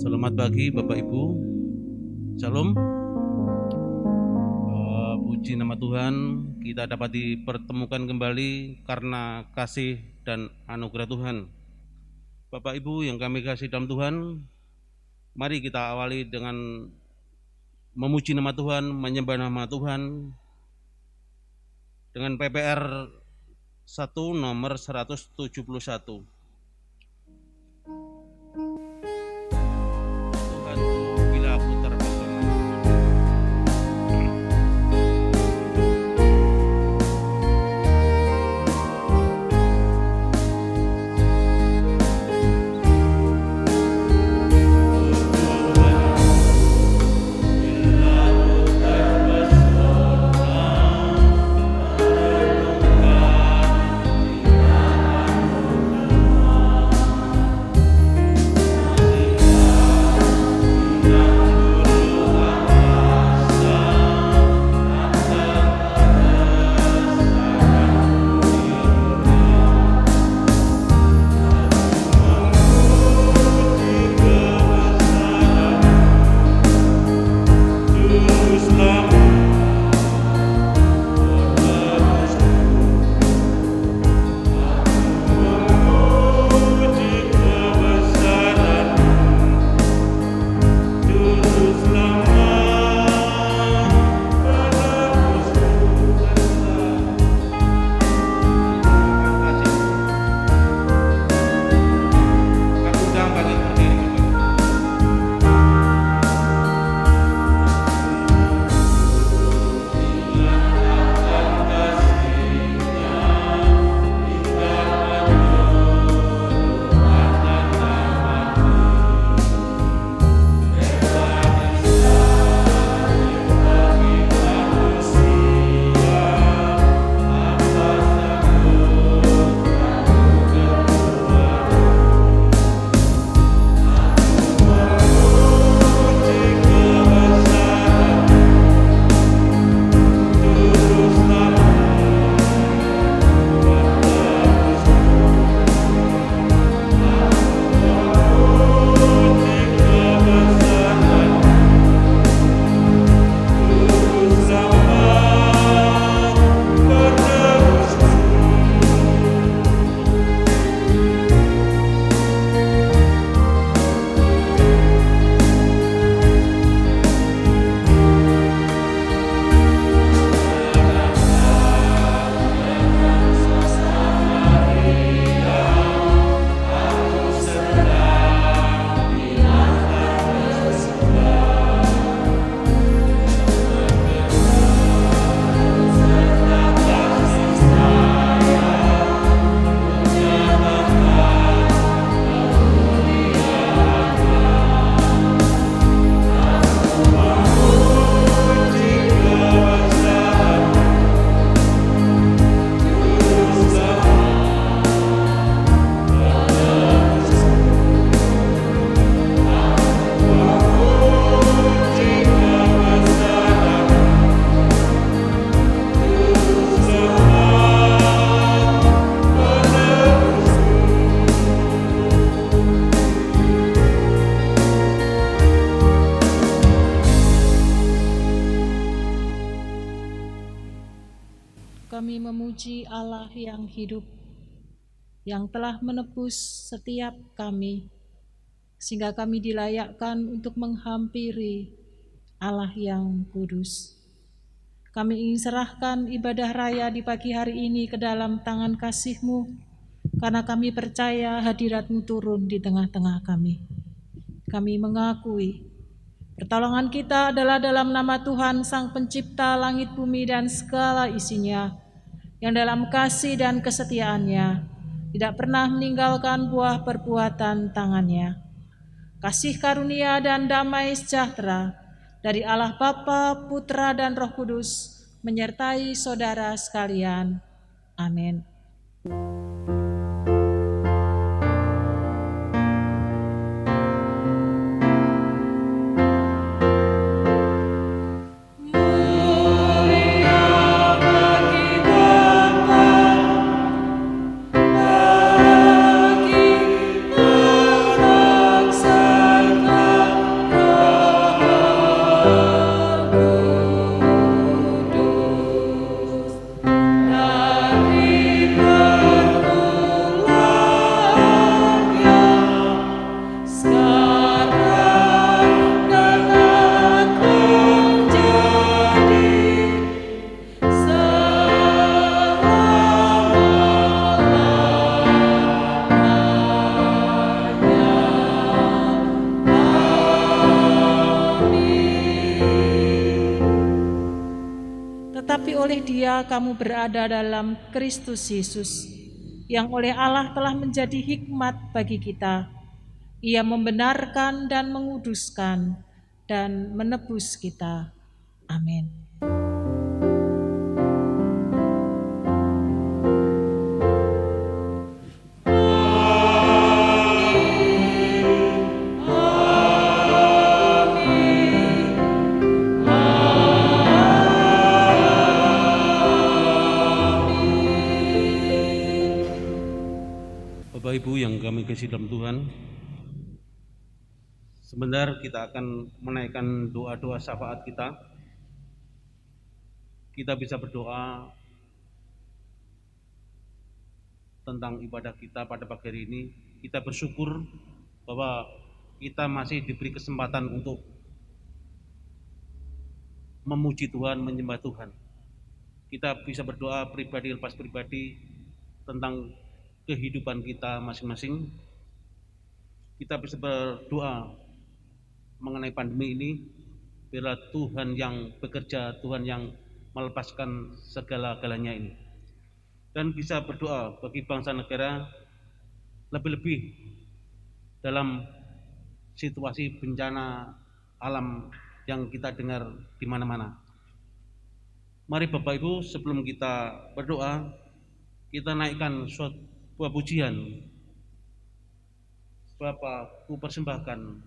Selamat pagi Bapak Ibu, Shalom. Puji nama Tuhan, kita dapat dipertemukan kembali karena kasih dan anugerah Tuhan. Bapak Ibu yang kami kasih dalam Tuhan, mari kita awali dengan memuji nama Tuhan, menyembah nama Tuhan dengan PPR 1 nomor 171. Kami memuji Allah yang hidup, yang telah menebus setiap kami, sehingga kami dilayakkan untuk menghampiri Allah yang kudus. Kami ingin serahkan ibadah raya di pagi hari ini ke dalam tangan kasih-Mu, karena kami percaya hadirat-Mu turun di tengah-tengah kami. Kami mengakui pertolongan kita adalah dalam nama Tuhan Sang Pencipta langit bumi dan segala isinya, yang dalam kasih dan kesetiaannya tidak pernah meninggalkan buah perbuatan tangannya. Kasih karunia dan damai sejahtera dari Allah Bapa, Putra, dan Roh Kudus menyertai saudara sekalian. Amin. Bagi anak serta kamu berada dalam Kristus Yesus, yang oleh Allah telah menjadi hikmat bagi kita. Ia membenarkan dan menguduskan dan menebus kita. Amin. Bapak Ibu yang kami kasih dalam Tuhan, sebentar kita akan menaikkan doa-doa syafaat kita. Kita bisa berdoa tentang ibadah kita pada pagi hari ini. Kita bersyukur bahwa kita masih diberi kesempatan untuk memuji Tuhan, menyembah Tuhan. Kita bisa berdoa pribadi lepas pribadi tentang kehidupan kita masing-masing. Kita bisa berdoa mengenai pandemi ini, biarlah Tuhan yang bekerja, Tuhan yang melepaskan segala-galanya ini. Dan bisa berdoa bagi bangsa negara, lebih-lebih dalam situasi bencana alam yang kita dengar di mana-mana. Mari Bapak Ibu, sebelum kita berdoa, kita naikkan suatu buah pujian. Bapa, ku persembahkan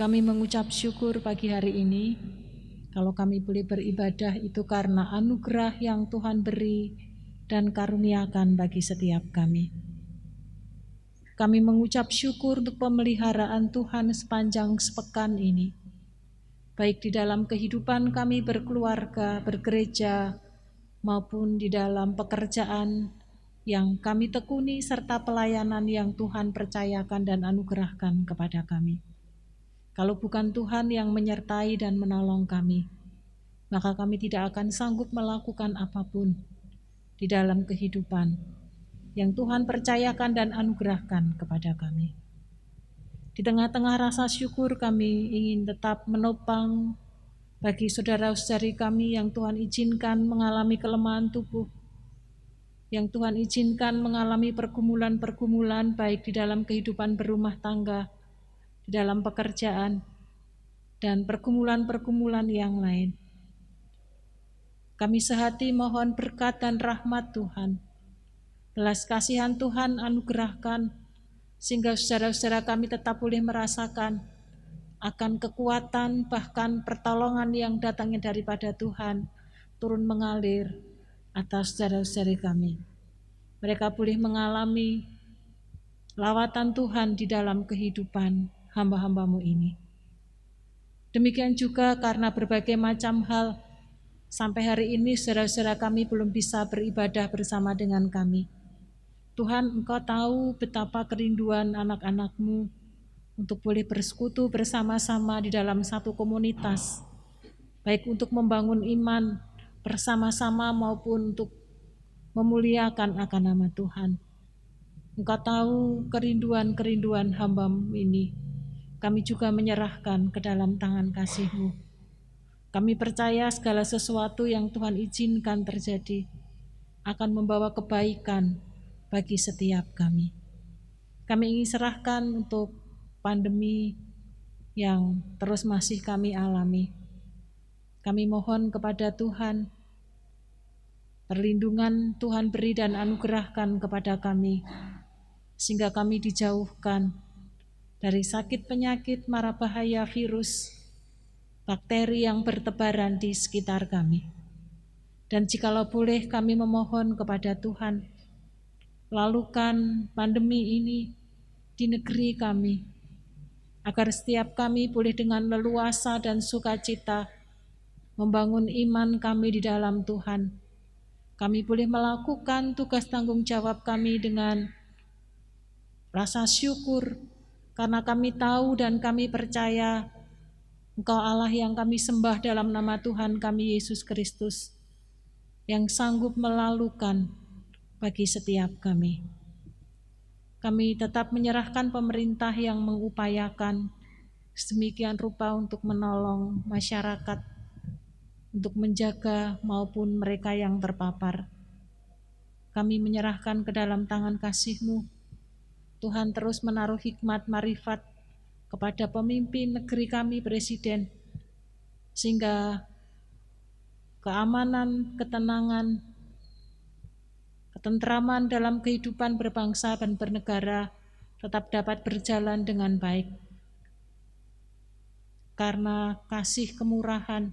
Kami mengucap syukur pagi hari ini, kalau kami boleh beribadah itu karena anugerah yang Tuhan beri dan karuniakan bagi setiap kami. Kami mengucap syukur untuk pemeliharaan Tuhan sepanjang sepekan ini, baik di dalam kehidupan kami berkeluarga, bergereja, maupun di dalam pekerjaan yang kami tekuni serta pelayanan yang Tuhan percayakan dan anugerahkan kepada kami. Kalau bukan Tuhan yang menyertai dan menolong kami, maka kami tidak akan sanggup melakukan apapun di dalam kehidupan yang Tuhan percayakan dan anugerahkan kepada kami. Di tengah-tengah rasa syukur kami ingin tetap menopang bagi saudara-saudari kami yang Tuhan izinkan mengalami kelemahan tubuh, yang Tuhan izinkan mengalami pergumulan-pergumulan baik di dalam kehidupan berumah tangga, di dalam pekerjaan, dan pergumulan-pergumulan yang lain. Kami sehati mohon berkat dan rahmat Tuhan, belas kasihan Tuhan anugerahkan, sehingga saudara-saudara kami tetap boleh merasakan akan kekuatan bahkan pertolongan yang datangnya daripada Tuhan turun mengalir atas saudara-saudari kami. Mereka boleh mengalami lawatan Tuhan di dalam kehidupan hamba-hambamu ini. Demikian juga karena berbagai macam hal, sampai hari ini saudara-saudara kami belum bisa beribadah bersama dengan kami. Tuhan, Engkau tahu betapa kerinduan anak-anak-Mu untuk boleh bersekutu bersama-sama di dalam satu komunitas, baik untuk membangun iman bersama-sama maupun untuk memuliakan akan nama Tuhan. Engkau tahu kerinduan-kerinduan hamba-Mu ini. Kami juga menyerahkan ke dalam tangan kasih-Mu. Kami percaya segala sesuatu yang Tuhan izinkan terjadi akan membawa kebaikan bagi setiap kami. Kami ingin serahkan untuk pandemi yang terus masih kami alami. Kami mohon kepada Tuhan, perlindungan Tuhan beri dan anugerahkan kepada kami, sehingga kami dijauhkan dari sakit penyakit, mara bahaya, virus, bakteri yang bertebaran di sekitar kami. Dan jikalau boleh kami memohon kepada Tuhan, lalukan pandemi ini di negeri kami, agar setiap kami boleh dengan leluasa dan sukacita membangun iman kami di dalam Tuhan. Kami boleh melakukan tugas tanggung jawab kami dengan rasa syukur, karena kami tahu dan kami percaya Engkau Allah yang kami sembah dalam nama Tuhan kami Yesus Kristus, yang sanggup melalukan bagi setiap kami. Kami tetap menyerahkan pemerintah yang mengupayakan sedemikian rupa untuk menolong masyarakat, untuk menjaga maupun mereka yang terpapar. Kami menyerahkan ke dalam tangan kasih-Mu. Tuhan terus menaruh hikmat marifat kepada pemimpin negeri kami, Presiden, sehingga keamanan, ketenangan, ketentraman dalam kehidupan berbangsa dan bernegara tetap dapat berjalan dengan baik. Karena kasih, kemurahan,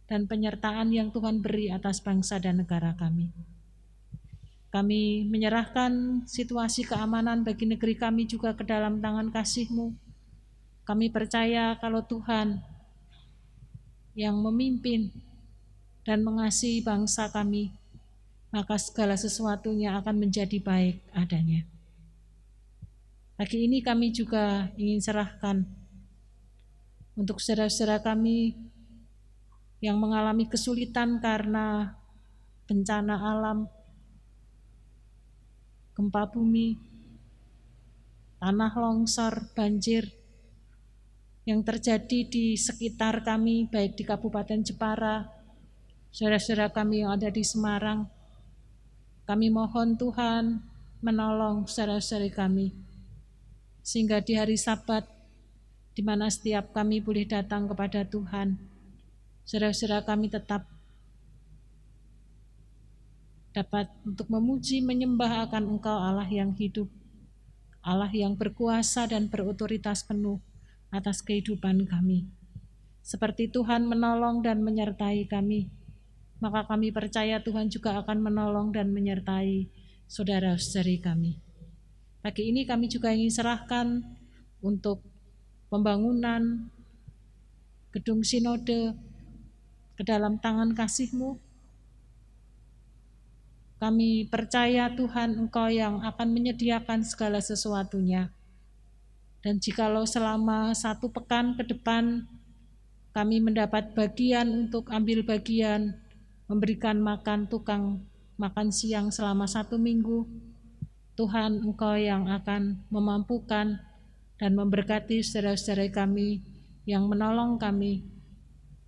dan penyertaan yang Tuhan beri atas bangsa dan negara kami. Kami menyerahkan situasi keamanan bagi negeri kami juga ke dalam tangan kasih-Mu. Kami percaya kalau Tuhan yang memimpin dan mengasihi bangsa kami, maka segala sesuatunya akan menjadi baik adanya. Pagi ini kami juga ingin serahkan untuk saudara-saudara kami yang mengalami kesulitan karena bencana alam, gempa bumi, tanah longsor, banjir yang terjadi di sekitar kami, baik di Kabupaten Jepara, saudara-saudara kami yang ada di Semarang. Kami mohon Tuhan menolong saudara-saudari kami, sehingga di hari Sabat, di mana setiap kami boleh datang kepada Tuhan, saudara-saudara kami tetap dapat untuk memuji, menyembah akan Engkau Allah yang hidup, Allah yang berkuasa dan berotoritas penuh, atas kehidupan kami. Seperti Tuhan menolong dan menyertai kami, maka kami percaya Tuhan juga akan menolong dan menyertai saudara-saudari kami. Pagi ini kami juga ingin serahkan untuk pembangunan gedung sinode ke dalam tangan kasih-Mu. Kami percaya Tuhan Engkau yang akan menyediakan segala sesuatunya. Dan jikalau selama 1 pekan ke depan kami mendapat bagian untuk ambil bagian memberikan makan tukang makan siang selama 1 minggu, Tuhan Engkau yang akan memampukan dan memberkati saudara-saudara kami yang menolong kami,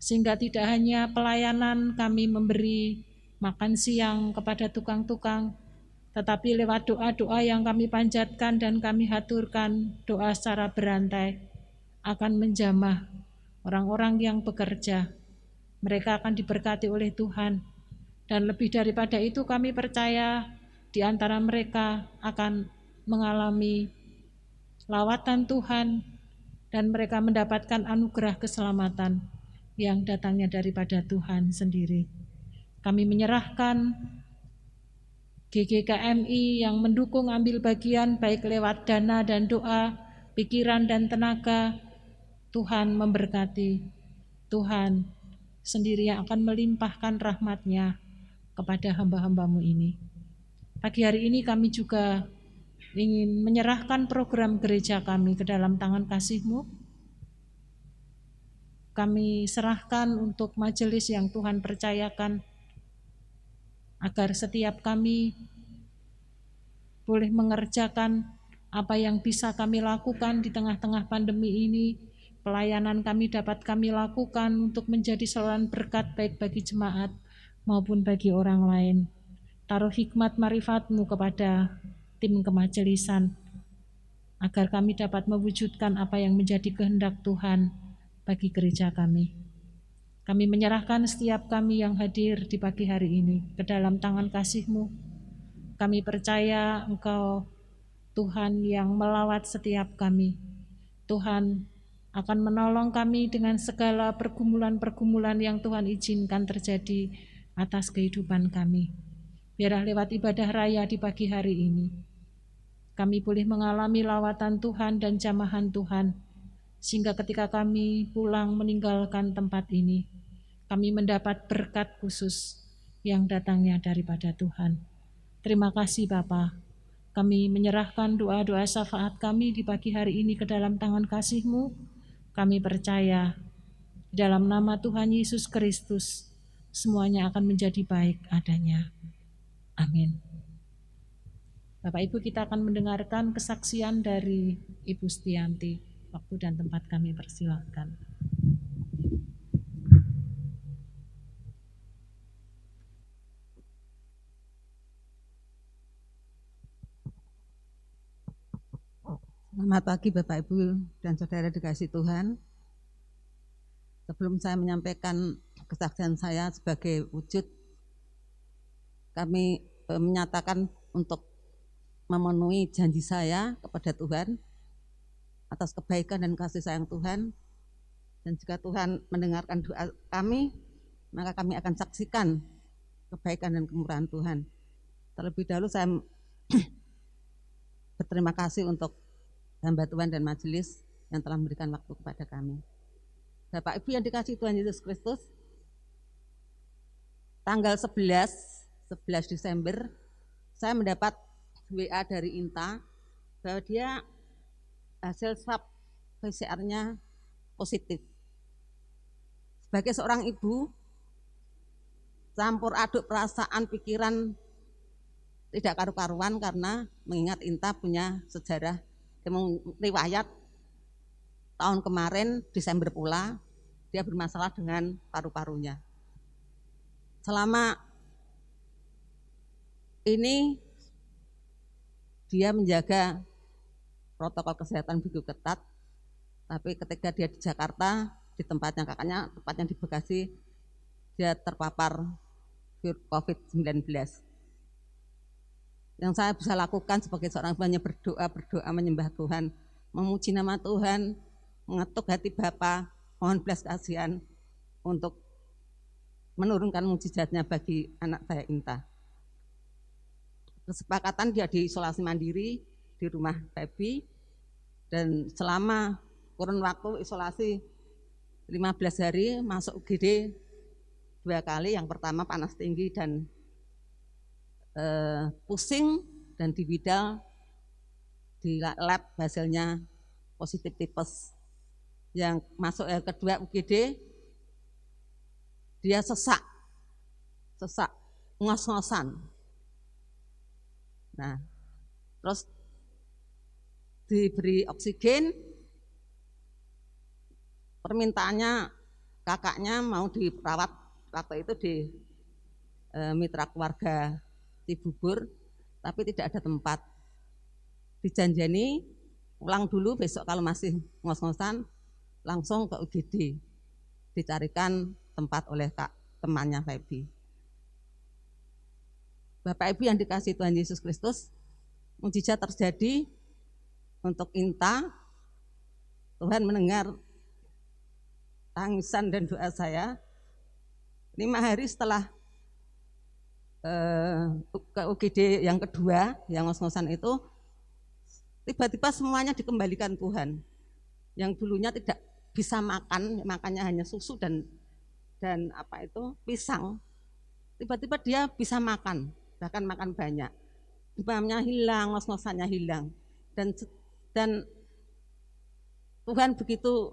sehingga tidak hanya pelayanan kami memberi makan siang kepada tukang-tukang, tetapi lewat doa-doa yang kami panjatkan dan kami haturkan, doa secara berantai akan menjamah orang-orang yang bekerja. Mereka akan diberkati oleh Tuhan. Dan lebih daripada itu kami percaya di antara mereka akan mengalami lawatan Tuhan dan mereka mendapatkan anugerah keselamatan yang datangnya daripada Tuhan sendiri. Kami menyerahkan GGKMI yang mendukung ambil bagian baik lewat dana dan doa, pikiran dan tenaga. Tuhan memberkati. Tuhan sendiri yang akan melimpahkan rahmat-Nya kepada hamba-hamba-Mu ini. Pagi hari ini kami juga ingin menyerahkan program gereja kami ke dalam tangan kasih-Mu. Kami serahkan untuk majelis yang Tuhan percayakan, agar setiap kami boleh mengerjakan apa yang bisa kami lakukan di tengah-tengah pandemi ini. Pelayanan kami dapat kami lakukan untuk menjadi saluran berkat baik bagi jemaat maupun bagi orang lain. Taruh hikmat marifat-Mu kepada tim kemajelisan, agar kami dapat mewujudkan apa yang menjadi kehendak Tuhan bagi gereja kami. Kami menyerahkan setiap kami yang hadir di pagi hari ini ke dalam tangan kasih-Mu. Kami percaya Engkau Tuhan yang melawat setiap kami. Tuhan akan menolong kami dengan segala pergumulan-pergumulan yang Tuhan izinkan terjadi atas kehidupan kami. Biarlah lewat ibadah raya di pagi hari ini, kami boleh mengalami lawatan Tuhan dan jamahan Tuhan, sehingga ketika kami pulang meninggalkan tempat ini, kami mendapat berkat khusus yang datangnya daripada Tuhan. Terima kasih Bapa. Kami menyerahkan doa-doa syafaat kami di pagi hari ini ke dalam tangan kasih-Mu. Kami percaya di dalam nama Tuhan Yesus Kristus semuanya akan menjadi baik adanya. Amin. Bapak Ibu, kita akan mendengarkan kesaksian dari Ibu Stianti. Waktu dan tempat kami persilakan. Selamat pagi Bapak Ibu dan Saudara dikasih Tuhan. Sebelum saya menyampaikan kesaksian saya sebagai wujud, kami menyatakan untuk memenuhi janji saya kepada Tuhan atas kebaikan dan kasih sayang Tuhan. Dan jika Tuhan mendengarkan doa kami, maka kami akan saksikan kebaikan dan kemurahan Tuhan. Terlebih dahulu saya berterima kasih untuk hamba Tuhan dan majelis yang telah memberikan waktu kepada kami. Bapak Ibu yang dikasihi Tuhan Yesus Kristus, tanggal 11 Desember, saya mendapat WA dari Inta bahwa dia hasil swab PCR-nya positif. Sebagai seorang ibu, campur aduk perasaan, pikiran tidak karu-karuan karena mengingat Inta punya sejarah riwayat tahun kemarin Desember pula dia bermasalah dengan paru-parunya. Selama ini dia menjaga protokol kesehatan begitu ketat, tapi ketika dia di Jakarta, di tempatnya kakaknya, tepatnya di Bekasi, dia terpapar virus COVID-19. Yang saya bisa lakukan sebagai seorang hanya berdoa menyembah Tuhan, memuji nama Tuhan, mengetuk hati Bapa, mohon belas kasihan untuk menurunkan mujizatnya bagi anak saya Inta. Kesepakatan dia diisolasi mandiri di rumah Febi, dan selama kurun waktu isolasi 15 hari masuk UGD 2 kali. Yang pertama panas tinggi dan pusing, dan di bidal di lab hasilnya positif tipes. Yang masuk yang kedua UGD, dia sesak, ngos-ngosan. Nah, terus diberi oksigen, permintaannya kakaknya mau diperawat waktu itu di mitra keluarga Cibubur, tapi tidak ada tempat. Dijanjani pulang dulu, besok kalau masih ngos-ngosan langsung ke UGD, dicarikan tempat oleh temannya Febi. Bapak Ibu yang dikasihi Tuhan Yesus Kristus, mujizat terjadi untuk Inta. Tuhan mendengar tangisan dan doa saya. 5 hari setelah ke UGD yang kedua, yang ngos-ngosan itu, tiba-tiba semuanya dikembalikan Tuhan. Yang dulunya tidak bisa makan, makannya hanya susu dan pisang, tiba-tiba dia bisa makan, bahkan makan banyak. Demamnya hilang, ngos-ngosannya hilang, dan Tuhan begitu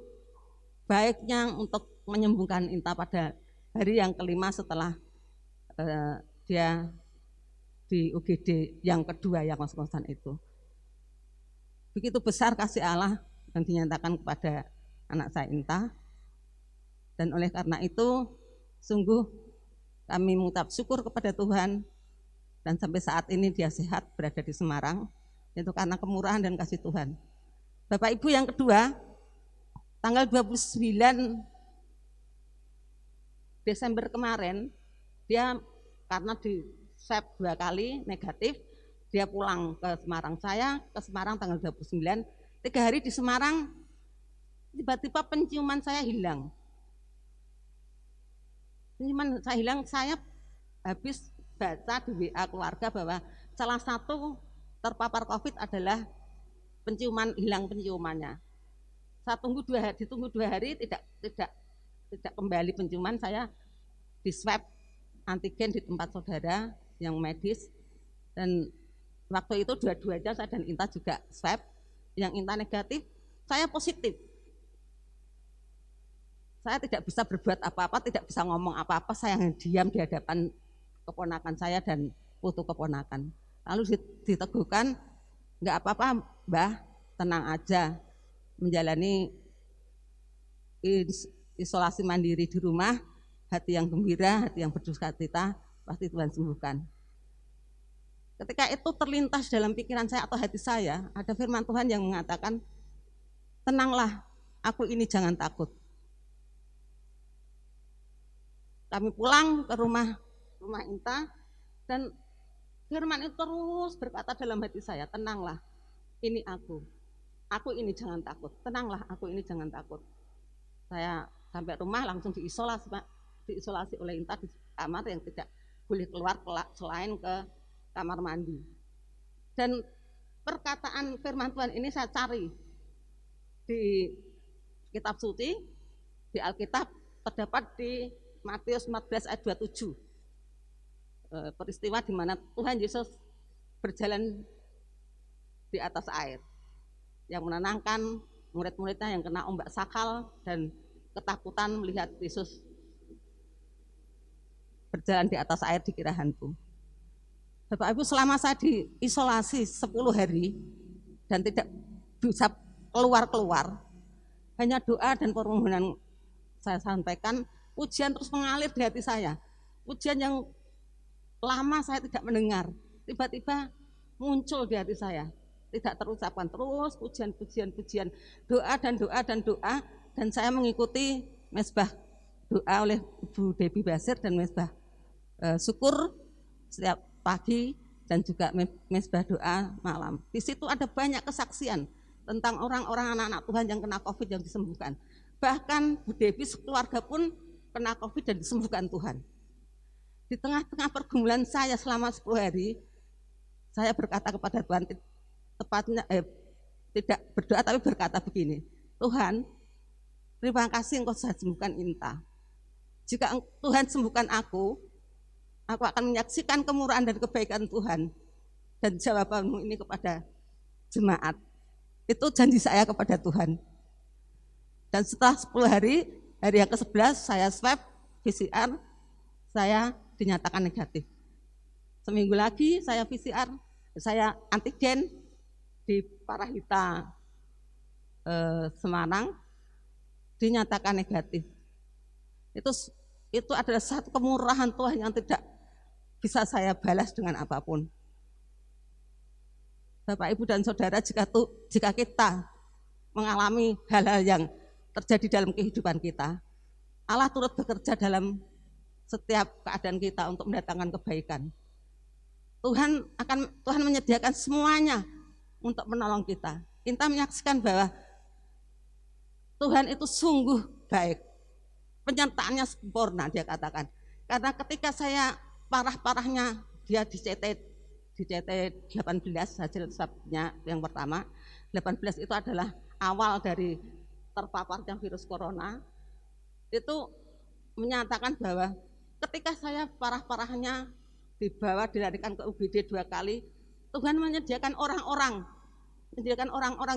baiknya untuk menyembuhkan Inta pada hari yang kelima setelah dia di UGD yang kedua yang ngos-ngosan itu. Begitu besar kasih Allah yang dinyatakan kepada anak saya Inta, dan oleh karena itu sungguh kami mengucap syukur kepada Tuhan, dan sampai saat ini dia sehat berada di Semarang, itu karena kemurahan dan kasih Tuhan. Bapak Ibu yang kedua, tanggal 29 Desember kemarin, dia karena di swab 2 kali negatif, dia pulang ke Semarang. Saya ke Semarang tanggal 29, 3 hari di Semarang, tiba-tiba penciuman saya hilang. Penciuman saya hilang, saya habis baca di WA keluarga bahwa salah satu terpapar COVID adalah hilang penciumannya. Saya ditunggu 2 hari tidak kembali penciuman. Saya di swab antigen di tempat saudara yang medis, dan waktu itu dua-duanya saya dan Inta juga swab. Yang Inta negatif, saya positif. Saya tidak bisa berbuat apa-apa, tidak bisa ngomong apa-apa, saya diam di hadapan keponakan saya dan putu keponakan. Lalu diteguhkan, enggak apa-apa Mbah, tenang aja, menjalani isolasi mandiri di rumah, hati yang gembira, hati yang berdukacita, pasti Tuhan sembuhkan. Ketika itu terlintas dalam pikiran saya atau hati saya, ada firman Tuhan yang mengatakan, tenanglah, aku ini jangan takut. Kami pulang ke rumah Inta, dan firman itu terus berkata dalam hati saya, tenanglah, ini aku ini jangan takut, tenanglah, aku ini jangan takut. Saya sampai rumah langsung diisolasi oleh Inta di kamar yang tidak boleh keluar selain ke kamar mandi. Dan perkataan firman Tuhan ini saya cari di kitab suci, di Alkitab, terdapat di Matius 14 ayat 27. Peristiwa di mana Tuhan Yesus berjalan di atas air, yang menenangkan murid-muridnya yang kena ombak sakal dan ketakutan melihat Yesus berjalan di atas air dikira hantu. Bapak Ibu, selama saya diisolasi 10 hari dan tidak bisa keluar-keluar, hanya doa dan permohonan saya sampaikan, pujian terus mengalir di hati saya. Pujian yang lama saya tidak mendengar, tiba-tiba muncul di hati saya. Tidak terucapkan, terus pujian, doa, dan saya mengikuti mesbah doa oleh Ibu Debbie Basir dan mesbah syukur setiap pagi, dan juga mesbah doa malam. Di situ ada banyak kesaksian tentang orang-orang anak-anak Tuhan yang kena COVID yang disembuhkan. Bahkan Bu Devi sekeluarga pun kena COVID dan disembuhkan Tuhan. Di tengah-tengah pergumulan saya selama 10 hari, saya berkata kepada Tuhan, tidak berdoa tapi berkata begini, Tuhan, terima kasih Engkau sudah sembuhkan Inta. Jika Tuhan sembuhkan aku akan menyaksikan kemurahan dan kebaikan Tuhan dan jawabanmu ini kepada jemaat. Itu janji saya kepada Tuhan. Dan setelah 10 hari yang ke-11 saya swab PCR, saya dinyatakan negatif. Seminggu lagi saya PCR, saya antigen di Parahita Semarang, dinyatakan negatif. Itu adalah satu kemurahan Tuhan yang tidak bisa saya balas dengan apapun. Bapak, Ibu, dan Saudara, jika kita mengalami hal-hal yang terjadi dalam kehidupan kita, Allah turut bekerja dalam setiap keadaan kita untuk mendatangkan kebaikan. Tuhan menyediakan semuanya untuk menolong kita. Kita menyaksikan bahwa Tuhan itu sungguh baik. Penyertaannya sempurna, dia katakan. Karena ketika saya parah-parahnya, dia di CT 18 hasil swabnya yang pertama. 18 itu adalah awal dari terpaparnya virus corona. Itu menyatakan bahwa ketika saya dilarikan ke UGD 2 kali, Tuhan menyediakan orang-orang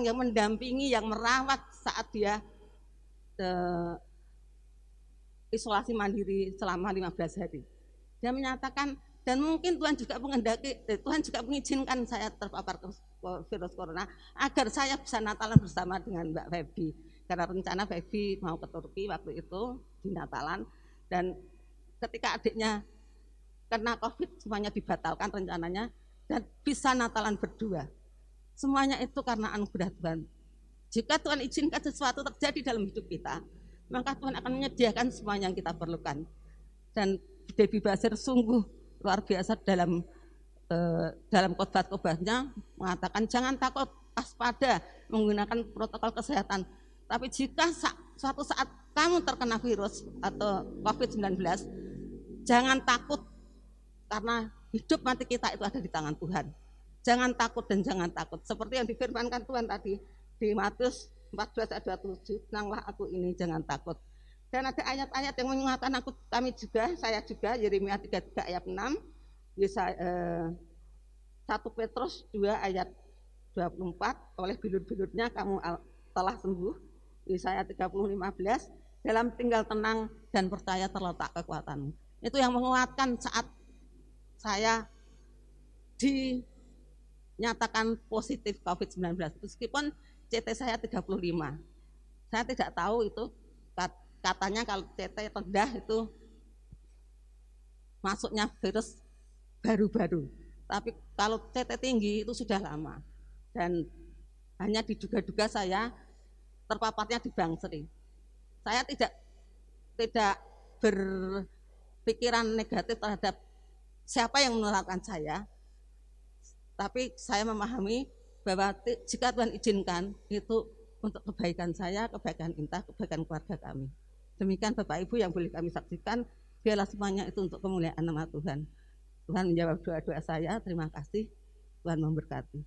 yang mendampingi, yang merawat saat dia isolasi mandiri selama 15 hari. Dia menyatakan, dan mungkin Tuhan juga mengizinkan saya terpapar virus corona agar saya bisa Natalan bersama dengan Mbak Feby. Karena rencana Feby mau ke Turki waktu itu di Natalan, dan ketika adiknya kena COVID semuanya dibatalkan rencananya dan bisa Natalan berdua. Semuanya itu karena anugerah Tuhan. Jika Tuhan izinkan sesuatu terjadi dalam hidup kita, maka Tuhan akan menyediakan semua yang kita perlukan. Dan Debbie Basir sungguh luar biasa dalam khotbah-khotbahnya mengatakan jangan takut, waspada, menggunakan protokol kesehatan. Tapi jika suatu saat kamu terkena virus atau COVID-19, jangan takut, karena hidup mati kita itu ada di tangan Tuhan. Jangan takut dan jangan takut. Seperti yang difirmankan Tuhan tadi di Matius 14 ayat 27, tenanglah aku ini, jangan takut. Dan ada ayat-ayat yang mengingatkan saya juga, Yeremia 33 ayat 6, 1 Petrus 2 ayat 24, oleh bilur-bilurnya kamu telah sembuh, Yesaya 30:15, dalam tinggal tenang dan percaya terletak kekuatanmu. Itu yang menguatkan saat saya dinyatakan positif COVID-19, meskipun CT saya 35. Saya tidak tahu itu, katanya kalau CT rendah itu masuknya virus baru-baru. Tapi kalau CT tinggi itu sudah lama. Dan hanya diduga-duga saya terpaparnya di Bangsri. Saya tidak berpikiran negatif terhadap siapa yang menularkan saya. Tapi saya memahami bahwa jika Tuhan izinkan itu untuk kebaikan saya, kebaikan Inta, kebaikan keluarga kami. Demikian Bapak Ibu yang boleh kami saksikan, biarlah semuanya itu untuk kemuliaan nama Tuhan. Tuhan menjawab doa-doa saya, terima kasih, Tuhan memberkati.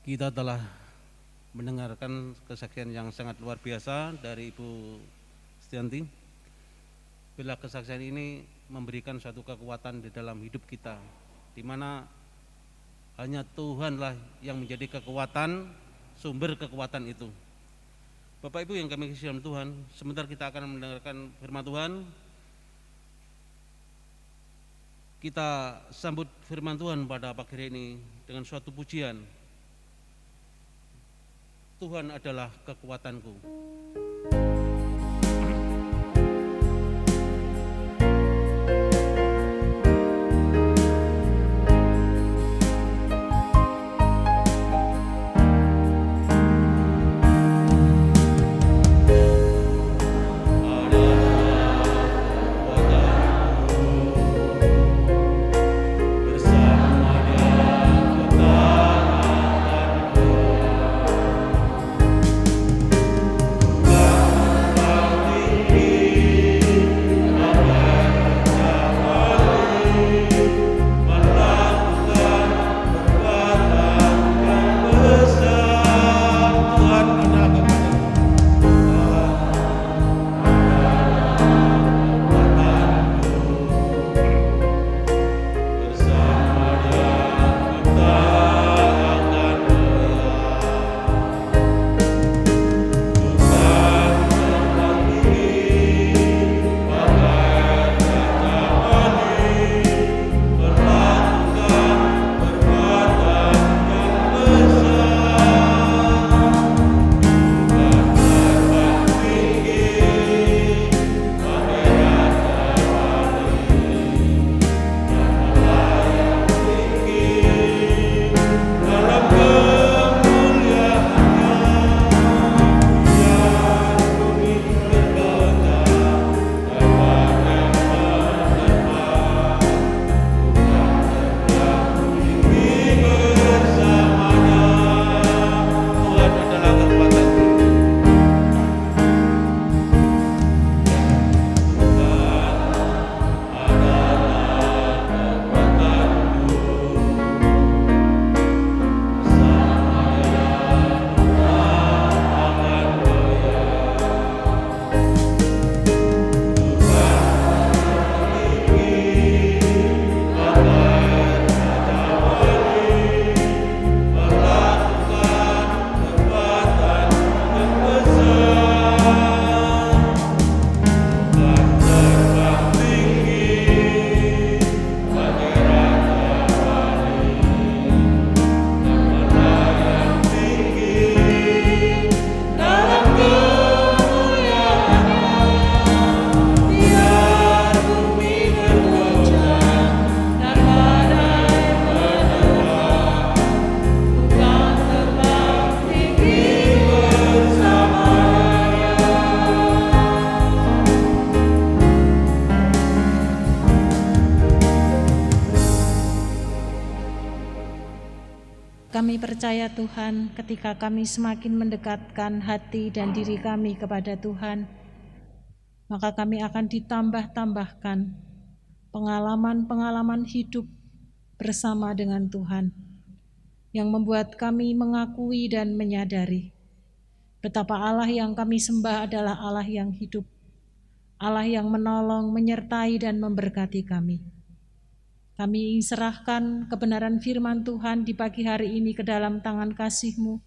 Kita telah mendengarkan kesaksian yang sangat luar biasa dari Ibu Setianti. Bila kesaksian ini memberikan suatu kekuatan di dalam hidup kita, di mana hanya Tuhanlah yang menjadi kekuatan, sumber kekuatan itu. Bapak Ibu yang kami kasih dalam Tuhan, sebentar kita akan mendengarkan firman Tuhan. Kita sambut firman Tuhan pada pagi hari ini dengan suatu pujian. Tuhan adalah kekuatanku. Kami percaya Tuhan, ketika kami semakin mendekatkan hati dan diri kami kepada Tuhan, maka kami akan ditambah-tambahkan pengalaman-pengalaman hidup bersama dengan Tuhan, yang membuat kami mengakui dan menyadari betapa Allah yang kami sembah adalah Allah yang hidup, Allah yang menolong, menyertai dan memberkati kami. Kami serahkan kebenaran firman Tuhan di pagi hari ini ke dalam tangan kasih-Mu.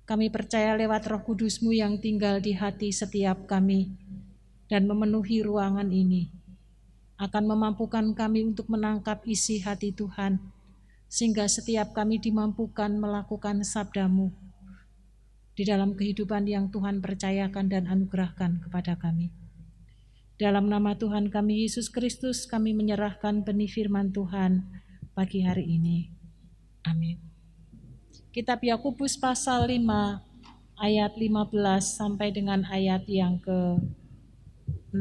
Kami percaya lewat Roh Kudus-Mu yang tinggal di hati setiap kami dan memenuhi ruangan ini, akan memampukan kami untuk menangkap isi hati Tuhan, sehingga setiap kami dimampukan melakukan sabda-Mu di dalam kehidupan yang Tuhan percayakan dan anugerahkan kepada kami. Dalam nama Tuhan kami Yesus Kristus, kami menyerahkan benih firman Tuhan pagi hari ini. Amin. Kitab Yakobus pasal 5 ayat 15 sampai dengan ayat yang ke-16.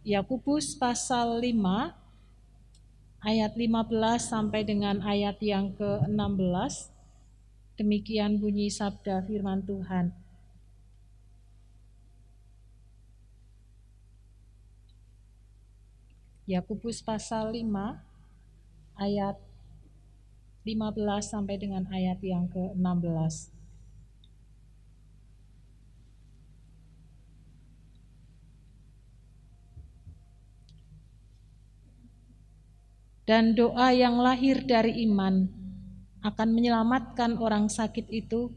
Yakobus pasal 5 ayat 15 sampai dengan ayat yang ke-16. Demikian bunyi sabda firman Tuhan. Yakobus pasal 5 ayat 15 sampai dengan ayat yang ke-16. Dan doa yang lahir dari iman akan menyelamatkan orang sakit itu,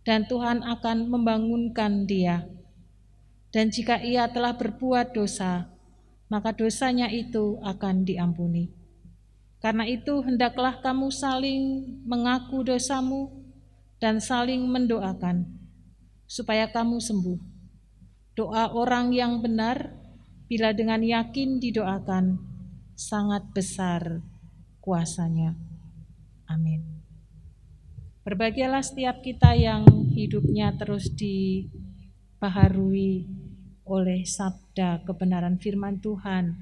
dan Tuhan akan membangunkan dia. Dan jika ia telah berbuat dosa, maka dosanya itu akan diampuni. Karena itu hendaklah kamu saling mengaku dosamu dan saling mendoakan, supaya kamu sembuh. Doa orang yang benar, bila dengan yakin didoakan, sangat besar kuasanya. Amin. Berbahagialah setiap kita yang hidupnya terus dibaharui oleh sabda kebenaran firman Tuhan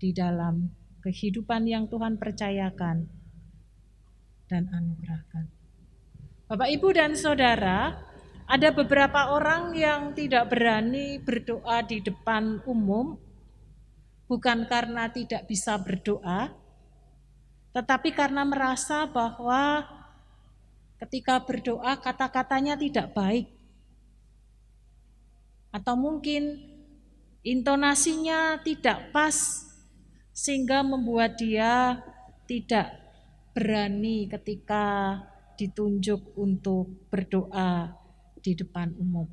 di dalam kehidupan yang Tuhan percayakan dan anugerahkan. Bapak, Ibu, dan Saudara, ada beberapa orang yang tidak berani berdoa di depan umum, bukan karena tidak bisa berdoa, tetapi karena merasa bahwa ketika berdoa kata-katanya tidak baik, atau mungkin intonasinya tidak pas, sehingga membuat dia tidak berani ketika ditunjuk untuk berdoa di depan umum.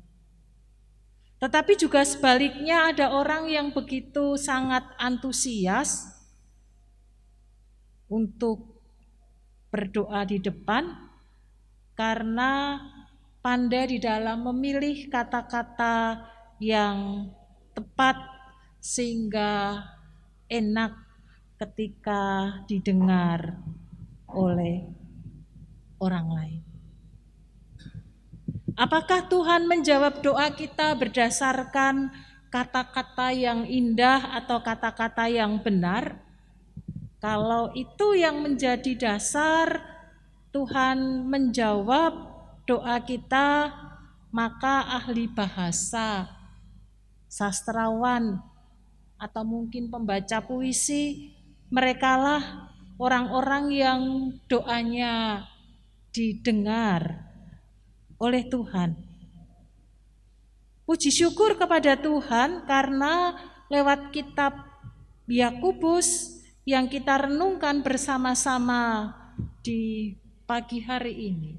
Tetapi juga sebaliknya, ada orang yang begitu sangat antusias untuk berdoa di depan karena pandai di dalam memilih kata-kata yang tepat sehingga enak ketika didengar oleh orang lain. Apakah Tuhan menjawab doa kita berdasarkan kata-kata yang indah atau kata-kata yang benar? Kalau itu yang menjadi dasar Tuhan menjawab doa kita, maka ahli bahasa, sastrawan, atau mungkin pembaca puisi, merekalah orang-orang yang doanya didengar oleh Tuhan. Puji syukur kepada Tuhan karena lewat kitab Yakobus yang kita renungkan bersama-sama di pagi hari ini,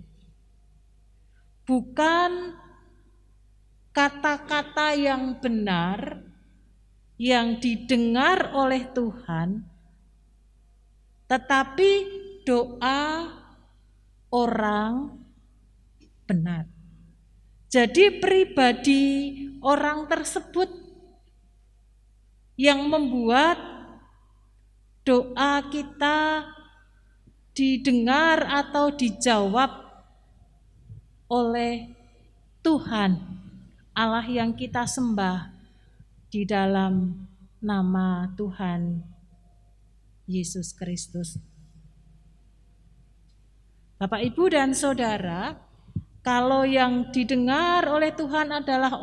bukan kata-kata yang benar yang didengar oleh Tuhan, tetapi doa orang benar. Jadi pribadi orang tersebut yang membuat doa kita didengar atau dijawab oleh Tuhan, Allah yang kita sembah di dalam nama Tuhan Yesus Kristus. Bapak, Ibu, dan Saudara, kalau yang didengar oleh Tuhan adalah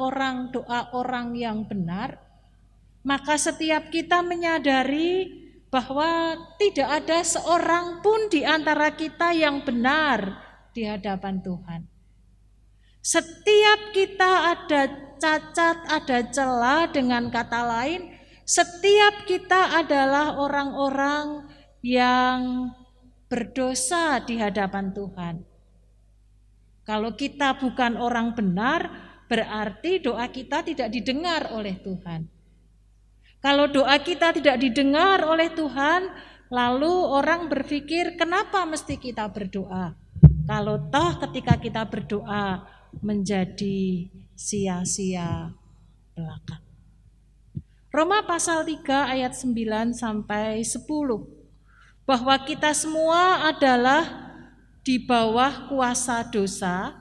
doa orang yang benar, maka setiap kita menyadari bahwa tidak ada seorang pun di antara kita yang benar di hadapan Tuhan. Setiap kita ada cacat, ada celah, dengan kata lain, setiap kita adalah orang-orang yang berdosa di hadapan Tuhan. Kalau kita bukan orang benar, berarti doa kita tidak didengar oleh Tuhan. Kalau doa kita tidak didengar oleh Tuhan, lalu orang berpikir, kenapa mesti kita berdoa? Kalau toh ketika kita berdoa menjadi sia-sia belaka. Roma pasal 3 ayat 9 sampai 10. Bahwa kita semua adalah di bawah kuasa dosa,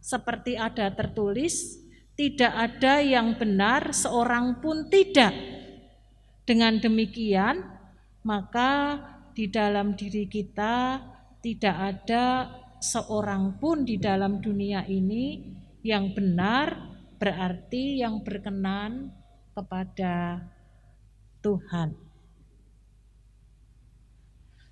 seperti ada tertulis, tidak ada yang benar, seorang pun tidak. Dengan demikian, maka di dalam diri kita tidak ada seorang pun di dalam dunia ini yang benar, berarti yang berkenan kepada Tuhan.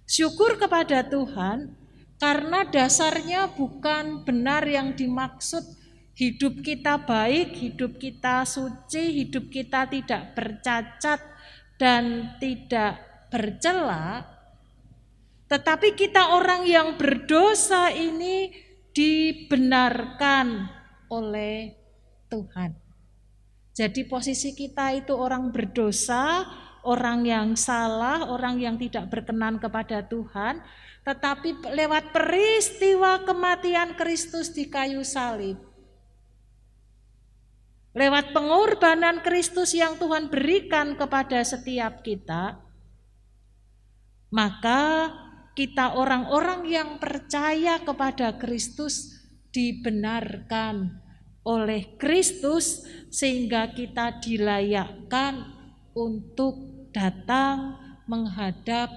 Syukur kepada Tuhan, karena dasarnya bukan benar yang dimaksud hidup kita baik, hidup kita suci, hidup kita tidak bercacat dan tidak bercela, tetapi kita orang yang berdosa ini dibenarkan oleh Tuhan. Jadi posisi kita itu orang berdosa, orang yang salah, orang yang tidak berkenan kepada Tuhan, tetapi lewat peristiwa kematian Kristus di kayu salib, lewat pengorbanan Kristus yang Tuhan berikan kepada setiap kita, maka kita orang-orang yang percaya kepada Kristus dibenarkan oleh Kristus, sehingga kita dilayakkan untuk datang menghadap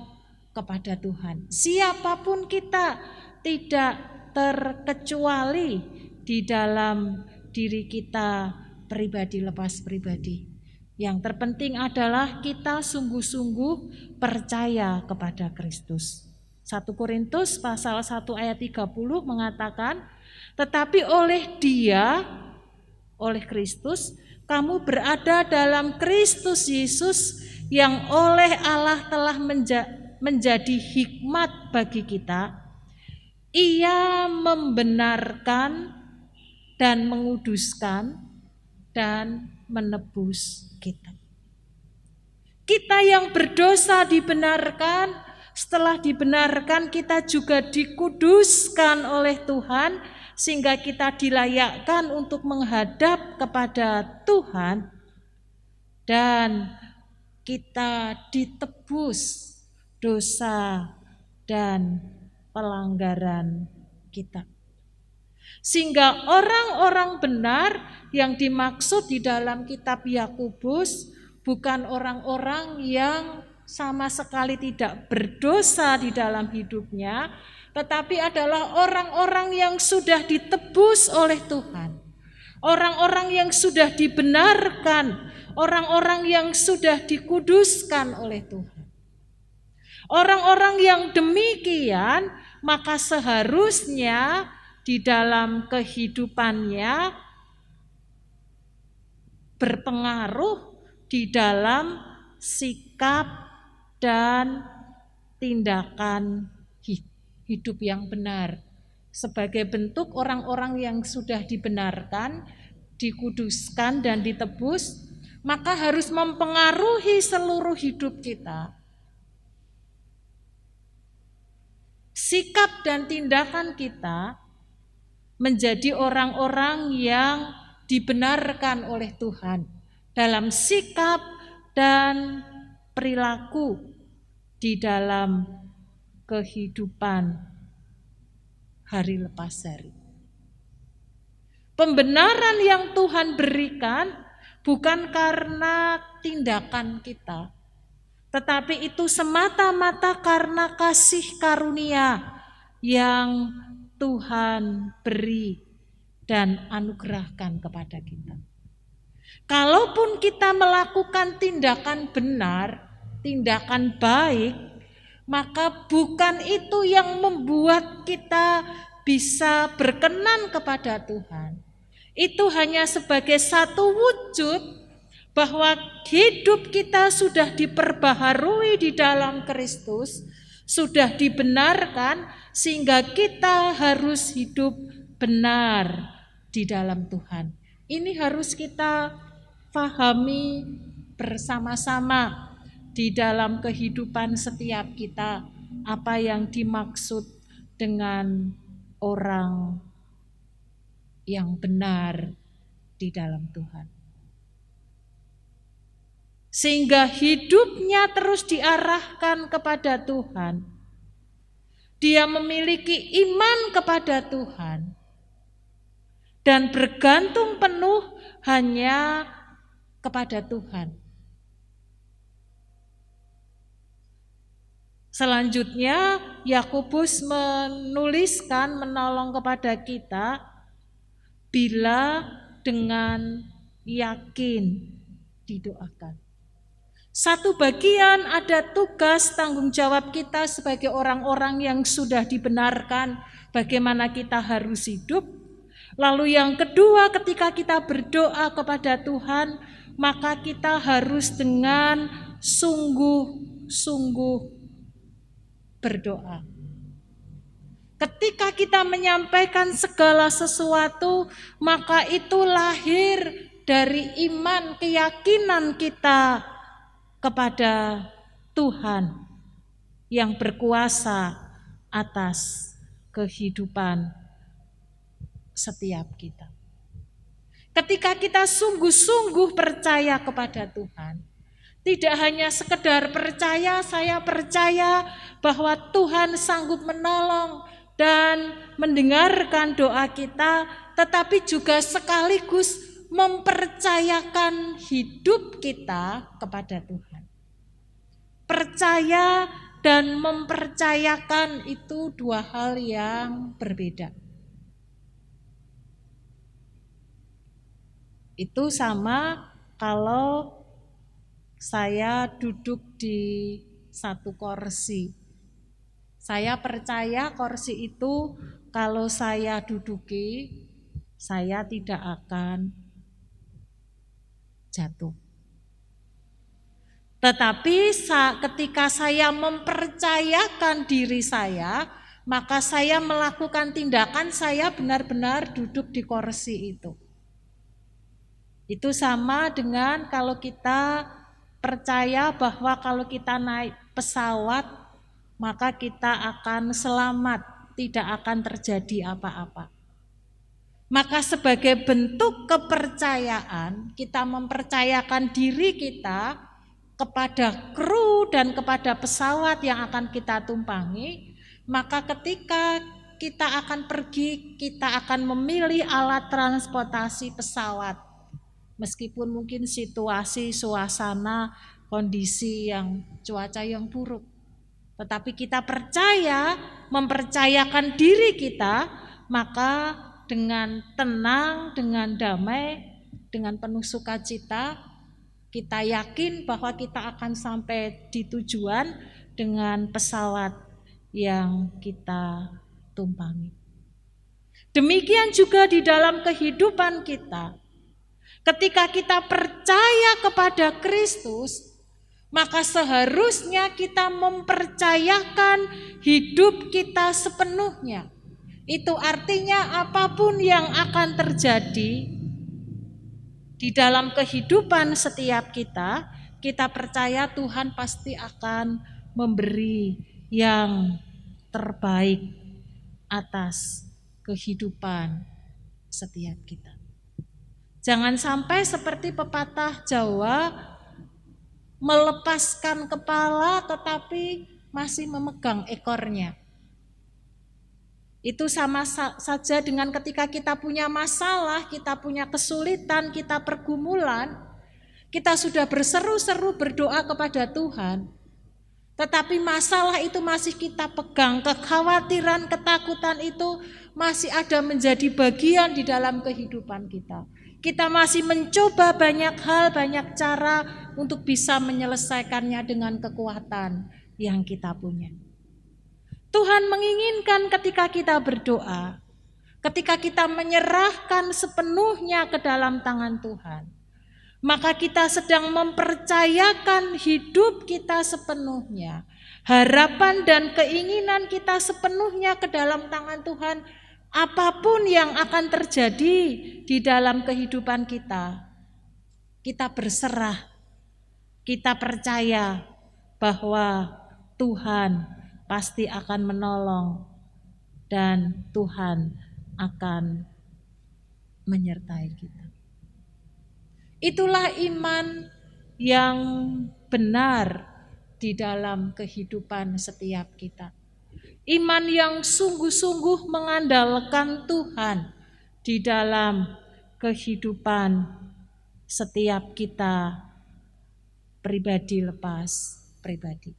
kepada Tuhan. Siapapun kita, tidak terkecuali di dalam diri kita pribadi lepas pribadi. Yang terpenting adalah kita sungguh-sungguh percaya kepada Kristus. 1 Korintus pasal 1 ayat 30 mengatakan, tetapi oleh Dia, oleh Kristus, kamu berada dalam Kristus Yesus, yang oleh Allah telah menjadi hikmat bagi kita. Ia membenarkan dan menguduskan dan menebus kita. Kita yang berdosa dibenarkan, setelah dibenarkan kita juga dikuduskan oleh Tuhan, sehingga kita dilayakkan untuk menghadap kepada Tuhan, dan kita ditebus dosa dan pelanggaran kita. Sehingga orang-orang benar yang dimaksud di dalam kitab Yakobus bukan orang-orang yang sama sekali tidak berdosa di dalam hidupnya, tetapi adalah orang-orang yang sudah ditebus oleh Tuhan, orang-orang yang sudah dibenarkan, orang-orang yang sudah dikuduskan oleh Tuhan. Orang-orang yang demikian, maka seharusnya di dalam kehidupannya berpengaruh di dalam sikap dan tindakan hidup yang benar. Sebagai bentuk orang-orang yang sudah dibenarkan, dikuduskan dan ditebus, maka harus mempengaruhi seluruh hidup kita. Sikap dan tindakan kita menjadi orang-orang yang dibenarkan oleh Tuhan dalam sikap dan perilaku di dalam kehidupan hari lepas hari. Pembenaran yang Tuhan berikan bukan karena tindakan kita, tetapi itu semata-mata karena kasih karunia yang Tuhan beri dan anugerahkan kepada kita. Kalaupun kita melakukan tindakan benar, tindakan baik, maka bukan itu yang membuat kita bisa berkenan kepada Tuhan. Itu hanya sebagai satu wujud bahwa hidup kita sudah diperbaharui di dalam Kristus, sudah dibenarkan, sehingga kita harus hidup benar di dalam Tuhan. Ini harus kita pahami bersama-sama di dalam kehidupan setiap kita, apa yang dimaksud dengan orang yang benar di dalam Tuhan. Sehingga hidupnya terus diarahkan kepada Tuhan. Dia memiliki iman kepada Tuhan dan bergantung penuh hanya kepada Tuhan. Selanjutnya Yakobus menolong kepada kita bila dengan yakin didoakan. Satu bagian ada tugas tanggung jawab kita sebagai orang-orang yang sudah dibenarkan bagaimana kita harus hidup. Lalu yang kedua, ketika kita berdoa kepada Tuhan, maka kita harus dengan sungguh-sungguh berdoa. Ketika kita menyampaikan segala sesuatu, maka itu lahir dari iman, keyakinan kita kepada Tuhan yang berkuasa atas kehidupan setiap kita. Ketika kita sungguh-sungguh percaya kepada Tuhan, tidak hanya sekedar percaya, saya percaya bahwa Tuhan sanggup menolong dan mendengarkan doa kita, tetapi juga sekaligus mempercayakan hidup kita kepada Tuhan. Percaya dan mempercayakan itu dua hal yang berbeda. Itu sama kalau saya duduk di satu kursi. Saya percaya kursi itu kalau saya duduki, saya tidak akan jatuh. Tetapi ketika saya mempercayakan diri saya, maka saya melakukan tindakan, saya benar-benar duduk di kursi itu. Itu sama dengan kalau kita percaya bahwa kalau kita naik pesawat, maka kita akan selamat, tidak akan terjadi apa-apa. Maka sebagai bentuk kepercayaan, kita mempercayakan diri kita kepada kru dan kepada pesawat yang akan kita tumpangi, maka ketika kita akan pergi, kita akan memilih alat transportasi pesawat. Meskipun mungkin situasi, suasana, kondisi yang cuaca yang buruk. Tetapi kita percaya, mempercayakan diri kita, maka dengan tenang, dengan damai, dengan penuh sukacita, kita yakin bahwa kita akan sampai di tujuan dengan pesawat yang kita tumpangi. Demikian juga di dalam kehidupan kita. Ketika kita percaya kepada Kristus, maka seharusnya kita mempercayakan hidup kita sepenuhnya. Itu artinya apapun yang akan terjadi di dalam kehidupan setiap kita, kita percaya Tuhan pasti akan memberi yang terbaik atas kehidupan setiap kita. Jangan sampai seperti pepatah Jawa, melepaskan kepala tetapi masih memegang ekornya. Itu sama saja dengan ketika kita punya masalah, kita punya kesulitan, kita pergumulan, kita sudah berseru-seru berdoa kepada Tuhan. Tetapi masalah itu masih kita pegang, kekhawatiran, ketakutan itu masih ada menjadi bagian di dalam kehidupan kita. Kita masih mencoba banyak hal, banyak cara untuk bisa menyelesaikannya dengan kekuatan yang kita punya. Tuhan menginginkan ketika kita berdoa, ketika kita menyerahkan sepenuhnya ke dalam tangan Tuhan, maka kita sedang mempercayakan hidup kita sepenuhnya, harapan dan keinginan kita sepenuhnya ke dalam tangan Tuhan. Apapun yang akan terjadi di dalam kehidupan kita, kita berserah, kita percaya bahwa Tuhan pasti akan menolong dan Tuhan akan menyertai kita. Itulah iman yang benar di dalam kehidupan setiap kita. Iman yang sungguh-sungguh mengandalkan Tuhan di dalam kehidupan setiap kita pribadi lepas pribadi.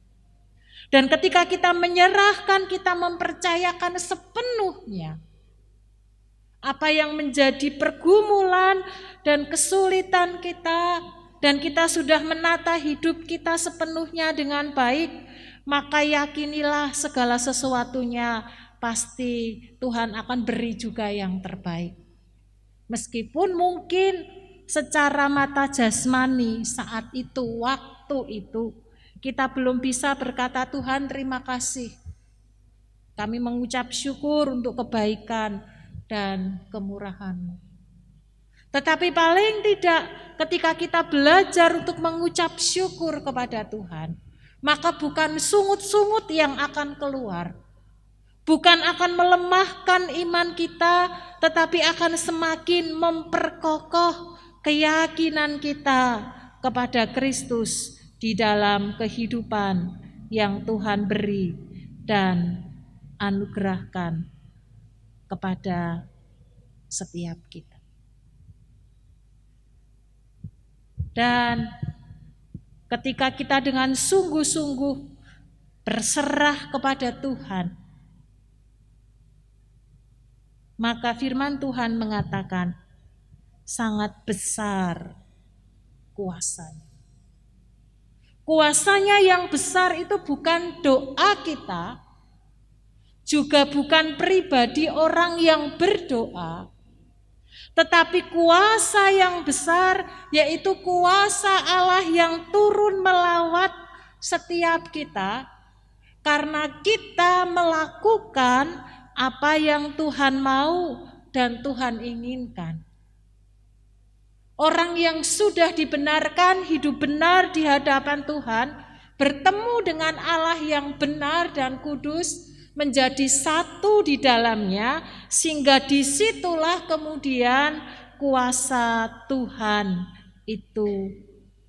Dan ketika kita menyerahkan, kita mempercayakan sepenuhnya apa yang menjadi pergumulan dan kesulitan kita, dan kita sudah menata hidup kita sepenuhnya dengan baik, maka yakinilah segala sesuatunya pasti Tuhan akan beri juga yang terbaik. Meskipun mungkin secara mata jasmani saat itu, waktu itu, kita belum bisa berkata Tuhan terima kasih. Kami mengucap syukur untuk kebaikan dan kemurahan-Mu. Tetapi paling tidak ketika kita belajar untuk mengucap syukur kepada Tuhan, maka bukan sungut-sungut yang akan keluar. Bukan akan melemahkan iman kita, tetapi akan semakin memperkokoh keyakinan kita kepada Kristus di dalam kehidupan yang Tuhan beri dan anugerahkan kepada setiap kita. Dan ketika kita dengan sungguh-sungguh berserah kepada Tuhan, maka firman Tuhan mengatakan sangat besar kuasanya. Kuasanya yang besar itu bukan doa kita, juga bukan pribadi orang yang berdoa, tetapi kuasa yang besar yaitu kuasa Allah yang turun melawat setiap kita karena kita melakukan apa yang Tuhan mau dan Tuhan inginkan. Orang yang sudah dibenarkan hidup benar di hadapan Tuhan, bertemu dengan Allah yang benar dan kudus, menjadi satu di dalamnya, sehingga disitulah kemudian kuasa Tuhan itu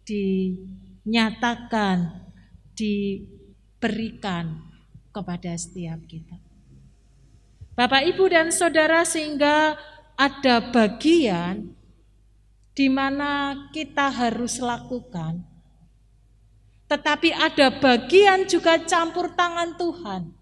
dinyatakan, diberikan kepada setiap kita. Bapak, Ibu, dan Saudara, sehingga ada bagian di mana kita harus lakukan, tetapi ada bagian juga campur tangan Tuhan,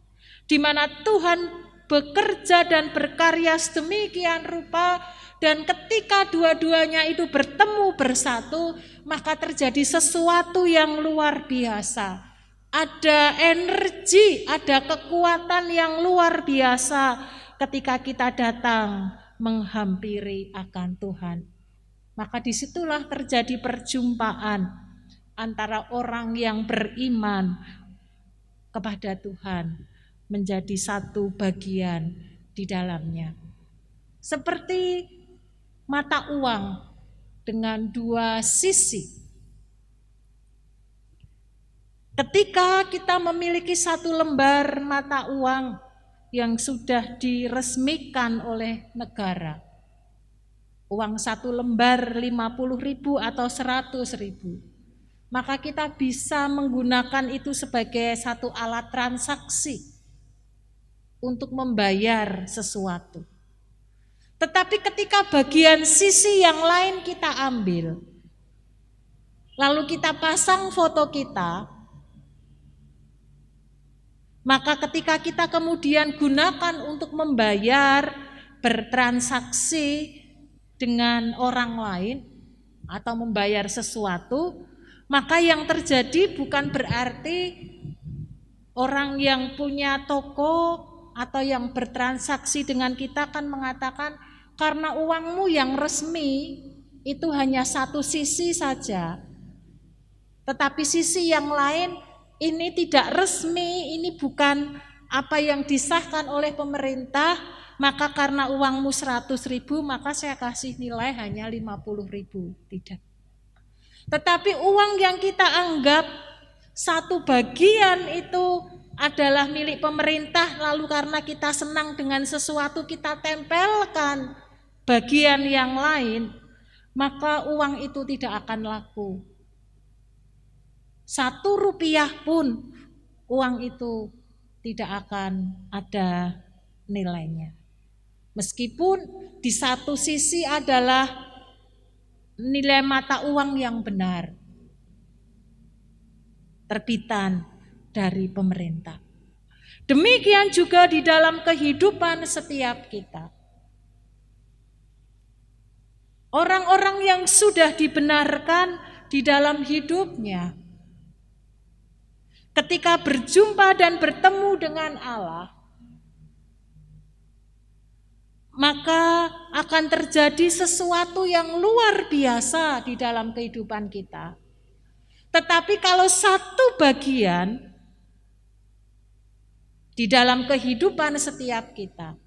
di mana Tuhan bekerja dan berkarya sedemikian rupa, dan ketika dua-duanya itu bertemu bersatu, maka terjadi sesuatu yang luar biasa. Ada energi, ada kekuatan yang luar biasa ketika kita datang menghampiri akan Tuhan. Maka disitulah terjadi perjumpaan antara orang yang beriman kepada Tuhan, menjadi satu bagian di dalamnya. Seperti mata uang dengan dua sisi. Ketika kita memiliki satu lembar mata uang yang sudah diresmikan oleh negara, uang satu lembar 50.000 atau 100.000, maka kita bisa menggunakan itu sebagai satu alat transaksi untuk membayar sesuatu. Tetapi ketika bagian sisi yang lain kita ambil, lalu kita pasang foto kita, Maka ketika kita kemudian gunakan untuk membayar, bertransaksi dengan orang lain atau membayar sesuatu, maka yang terjadi bukan berarti orang yang punya toko atau yang bertransaksi dengan kita akan mengatakan karena uangmu yang resmi itu hanya satu sisi saja, tetapi sisi yang lain ini tidak resmi, ini bukan apa yang disahkan oleh pemerintah, maka karena uangmu 100.000 maka saya kasih nilai hanya 50.000. Tidak. Tetapi uang yang kita anggap satu bagian itu adalah milik pemerintah, lalu karena kita senang dengan sesuatu kita tempelkan bagian yang lain, maka uang itu tidak akan laku. 1 rupiah pun uang itu tidak akan ada nilainya. Meskipun di satu sisi adalah nilai mata uang yang benar, terbitan dari pemerintah. Demikian juga di dalam kehidupan setiap kita. Orang-orang yang sudah dibenarkan di dalam hidupnya, ketika berjumpa dan bertemu dengan Allah, maka akan terjadi sesuatu yang luar biasa di dalam kehidupan kita. Tetapi kalau satu bagian di dalam kehidupan setiap kita,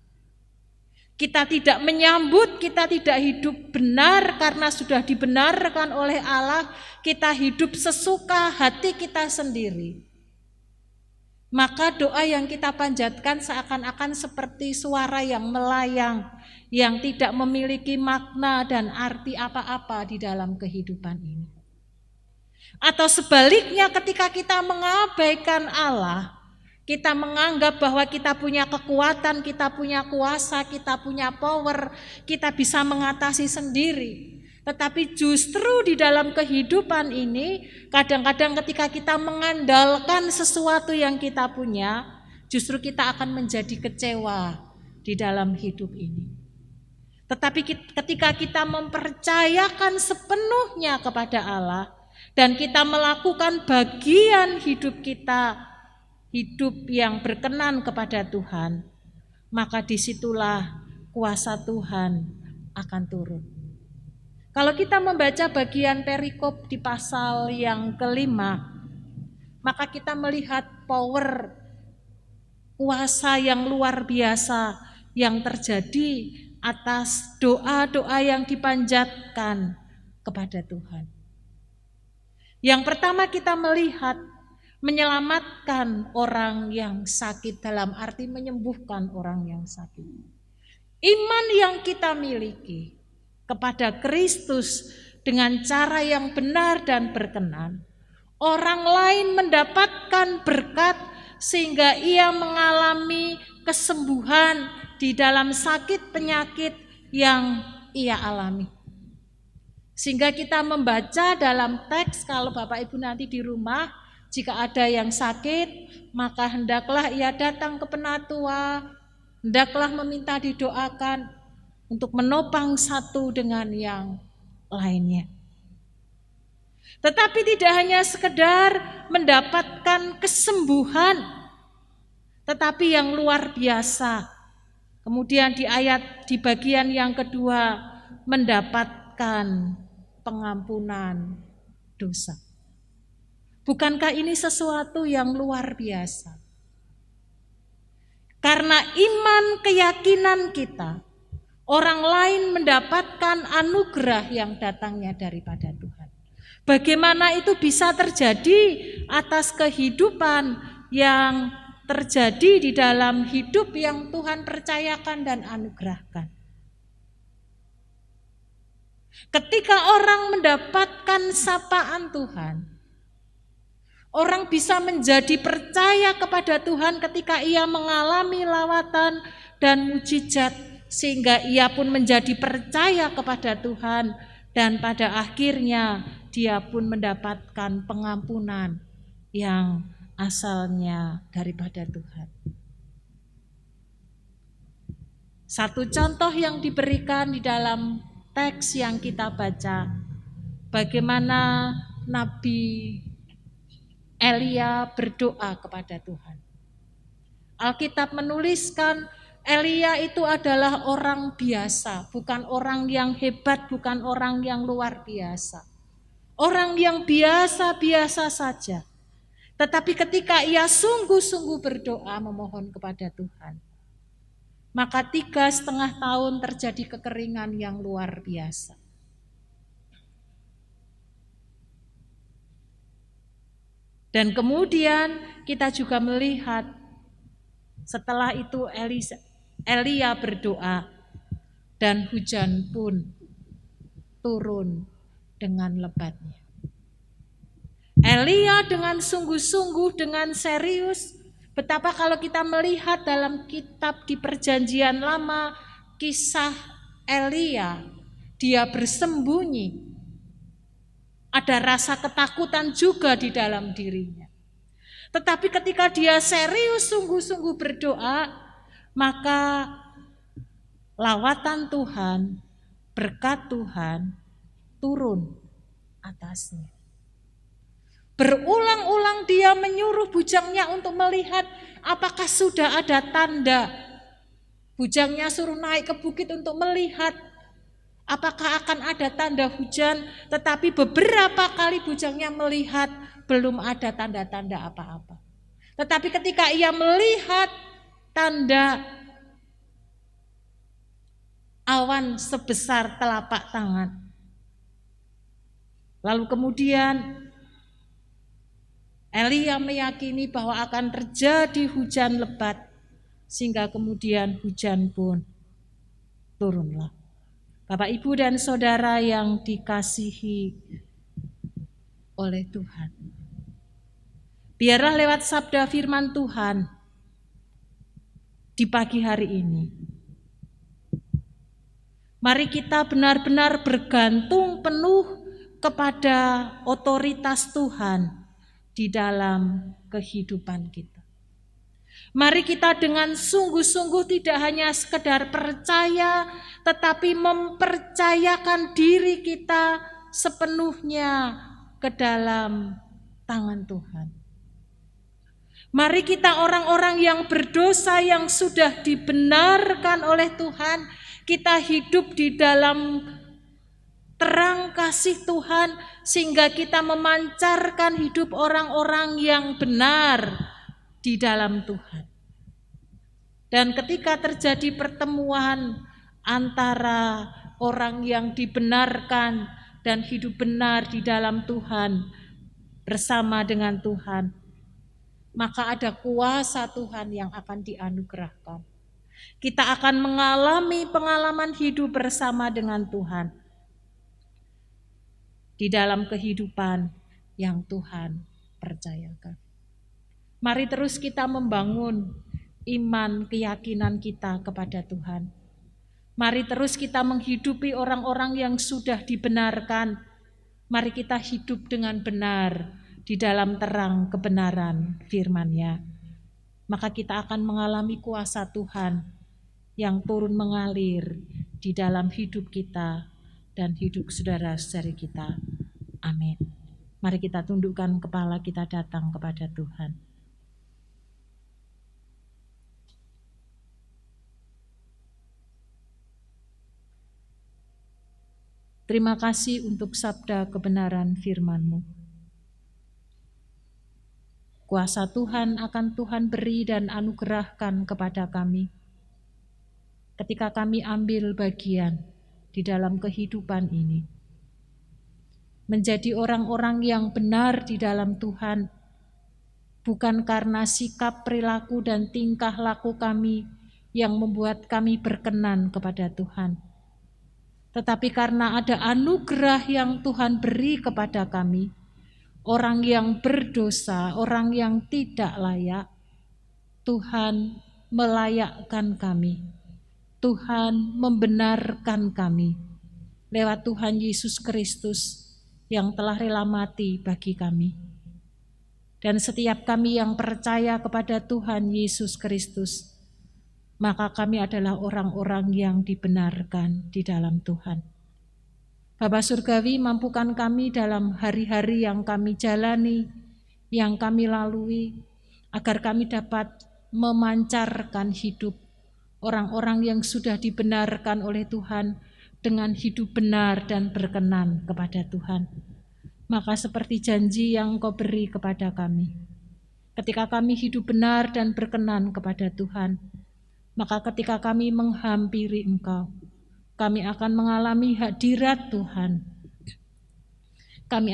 kita tidak menyambut, kita tidak hidup benar karena sudah dibenarkan oleh Allah, kita hidup sesuka hati kita sendiri, maka doa yang kita panjatkan seakan-akan seperti suara yang melayang, yang tidak memiliki makna dan arti apa-apa di dalam kehidupan ini. Atau sebaliknya, ketika kita mengabaikan Allah, kita menganggap bahwa kita punya kekuatan, kita punya kuasa, kita punya power, kita bisa mengatasi sendiri. Tetapi justru di dalam kehidupan ini, kadang-kadang ketika kita mengandalkan sesuatu yang kita punya, justru kita akan menjadi kecewa di dalam hidup ini. Tetapi ketika kita mempercayakan sepenuhnya kepada Allah, dan kita melakukan bagian hidup kita, hidup yang berkenan kepada Tuhan, maka disitulah kuasa Tuhan akan turun. Kalau kita membaca bagian perikop di pasal yang ke-5, maka kita melihat power kuasa yang luar biasa yang terjadi atas doa-doa yang dipanjatkan kepada Tuhan. Yang pertama kita melihat menyelamatkan orang yang sakit, dalam arti menyembuhkan orang yang sakit. Iman yang kita miliki kepada Kristus dengan cara yang benar dan berkenan, orang lain mendapatkan berkat sehingga ia mengalami kesembuhan di dalam sakit penyakit yang ia alami. Sehingga kita membaca dalam teks, kalau Bapak Ibu nanti di rumah, jika ada yang sakit, maka hendaklah ia datang ke penatua, hendaklah meminta didoakan untuk menopang satu dengan yang lainnya. Tetapi tidak hanya sekedar mendapatkan kesembuhan, tetapi yang luar biasa. Kemudian di bagian yang kedua, mendapatkan pengampunan dosa. Bukankah ini sesuatu yang luar biasa? Karena iman keyakinan kita, orang lain mendapatkan anugerah yang datangnya daripada Tuhan. Bagaimana itu bisa terjadi atas kehidupan yang terjadi di dalam hidup yang Tuhan percayakan dan anugerahkan? Ketika orang mendapatkan sapaan Tuhan, orang bisa menjadi percaya kepada Tuhan ketika ia mengalami lawatan dan mujizat, sehingga ia pun menjadi percaya kepada Tuhan, dan pada akhirnya dia pun mendapatkan pengampunan yang asalnya daripada Tuhan. Satu contoh yang diberikan di dalam teks yang kita baca, bagaimana Nabi Elia berdoa kepada Tuhan. Alkitab menuliskan Elia itu adalah orang biasa, bukan orang yang hebat, bukan orang yang luar biasa. Orang yang biasa-biasa saja. Tetapi ketika ia sungguh-sungguh berdoa memohon kepada Tuhan, maka 3,5 tahun terjadi kekeringan yang luar biasa. Dan kemudian kita juga melihat setelah itu Elia berdoa dan hujan pun turun dengan lebatnya. Elia dengan sungguh-sungguh, dengan serius. Betapa kalau kita melihat dalam kitab di Perjanjian Lama, kisah Elia, dia bersembunyi. Ada rasa ketakutan juga di dalam dirinya. Tetapi ketika dia serius sungguh-sungguh berdoa, maka lawatan Tuhan, berkat Tuhan turun atasnya. Berulang-ulang dia menyuruh bujangnya untuk melihat apakah sudah ada tanda. Bujangnya suruh naik ke bukit untuk melihat apakah akan ada tanda hujan, tetapi beberapa kali bujangnya melihat belum ada tanda-tanda apa-apa. Tetapi ketika ia melihat tanda awan sebesar telapak tangan, lalu kemudian Elia meyakini bahwa akan terjadi hujan lebat, sehingga kemudian hujan pun turunlah. Bapak, Ibu, dan Saudara yang dikasihi oleh Tuhan, biarlah lewat sabda firman Tuhan di pagi hari ini, mari kita benar-benar bergantung penuh kepada otoritas Tuhan di dalam kehidupan kita. Mari kita dengan sungguh-sungguh tidak hanya sekedar percaya, tetapi mempercayakan diri kita sepenuhnya ke dalam tangan Tuhan. Mari kita orang-orang yang berdosa yang sudah dibenarkan oleh Tuhan, kita hidup di dalam terang kasih Tuhan, sehingga kita memancarkan hidup orang-orang yang benar di dalam Tuhan. Dan ketika terjadi pertemuan antara orang yang dibenarkan dan hidup benar di dalam Tuhan bersama dengan Tuhan, maka ada kuasa Tuhan yang akan dianugerahkan. Kita akan mengalami pengalaman hidup bersama dengan Tuhan di dalam kehidupan yang Tuhan percayakan. Mari terus kita membangun iman, keyakinan kita kepada Tuhan. Mari terus kita menghidupi orang-orang yang sudah dibenarkan. Mari kita hidup dengan benar di dalam terang kebenaran firman-Nya. Maka kita akan mengalami kuasa Tuhan yang turun mengalir di dalam hidup kita dan hidup saudara-saudari kita. Amin. Mari kita tundukkan kepala kita datang kepada Tuhan. Terima kasih untuk sabda kebenaran firman-Mu. Kuasa Tuhan akan Tuhan beri dan anugerahkan kepada kami ketika kami ambil bagian di dalam kehidupan ini. Menjadi orang-orang yang benar di dalam Tuhan, bukan karena sikap, perilaku, dan tingkah laku kami yang membuat kami berkenan kepada Tuhan, tetapi karena ada anugerah yang Tuhan beri kepada kami, orang yang berdosa, orang yang tidak layak. Tuhan melayakkan kami, Tuhan membenarkan kami lewat Tuhan Yesus Kristus yang telah rela mati bagi kami. dan setiap kami yang percaya kepada Tuhan Yesus Kristus, maka kami adalah orang-orang yang dibenarkan di dalam Tuhan. Bapa Surgawi, mampukan kami dalam hari-hari yang kami jalani, yang kami lalui, agar kami dapat memancarkan hidup orang-orang yang sudah dibenarkan oleh Tuhan dengan hidup benar dan berkenan kepada Tuhan. Maka seperti janji yang Engkau beri kepada kami, ketika kami hidup benar dan berkenan kepada Tuhan, maka ketika kami menghampiri Engkau, kami akan mengalami hadirat Tuhan. Kami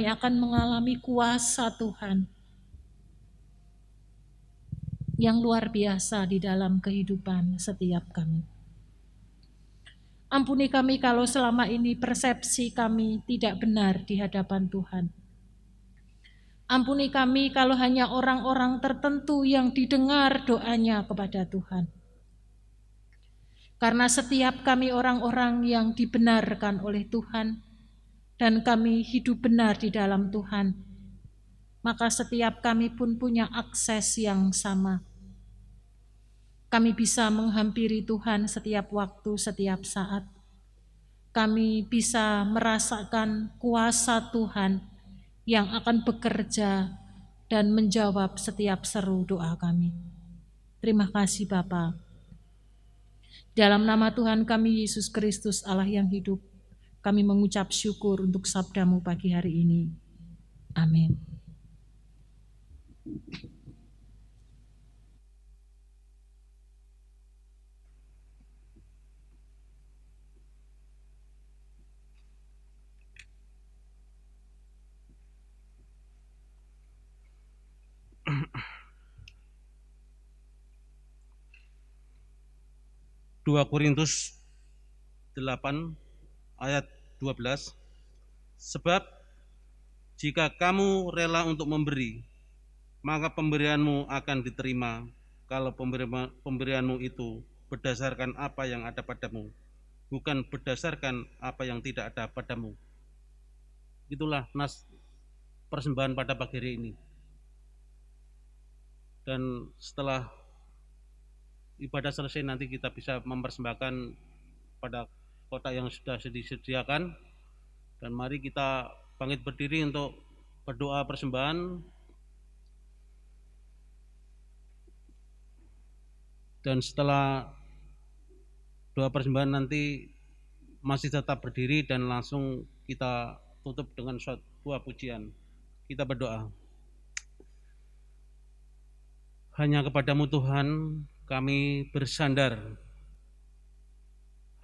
akan mengalami kuasa Tuhan yang luar biasa di dalam kehidupan setiap kami. Ampuni kami kalau selama ini persepsi kami tidak benar di hadapan Tuhan. Ampuni kami kalau hanya orang-orang tertentu yang didengar doanya kepada Tuhan. Karena setiap kami orang-orang yang dibenarkan oleh Tuhan dan kami hidup benar di dalam Tuhan, maka setiap kami pun punya akses yang sama. Kami bisa menghampiri Tuhan setiap waktu, setiap saat. Kami bisa merasakan kuasa Tuhan yang akan bekerja dan menjawab setiap seru doa kami. Terima kasih Bapa. Dalam nama Tuhan kami Yesus Kristus Allah yang hidup, kami mengucap syukur untuk sabda-Mu pagi hari ini. Amin. Dua Korintus 8 ayat 12. Sebab jika kamu rela untuk memberi, maka pemberianmu akan diterima kalau pemberianmu itu berdasarkan apa yang ada padamu, bukan berdasarkan apa yang tidak ada padamu. Itulah nas persembahan pada pagi hari ini. Dan setelah ibadah selesai nanti kita bisa mempersembahkan pada kotak yang sudah disediakan. Dan mari kita bangkit berdiri untuk berdoa persembahan. Dan setelah doa persembahan nanti masih tetap berdiri dan langsung kita tutup dengan sebuah pujian. Kita berdoa. Hanya kepadamu Tuhan kami bersandar.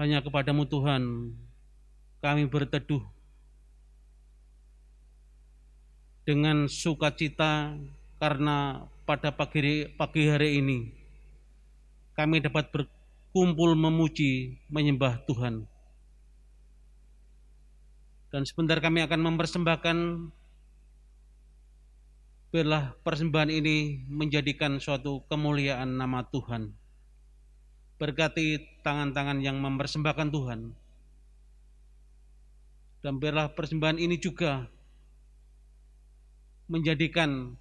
Hanya kepadamu Tuhan kami berteduh. Dengan sukacita karena pada pagi hari ini kami dapat berkumpul memuji, menyembah Tuhan. Dan sebentar kami akan mempersembahkan, biarlah persembahan ini menjadikan suatu kemuliaan nama Tuhan. Berkati tangan-tangan yang mempersembahkan Tuhan. Dan biarlah persembahan ini juga menjadikan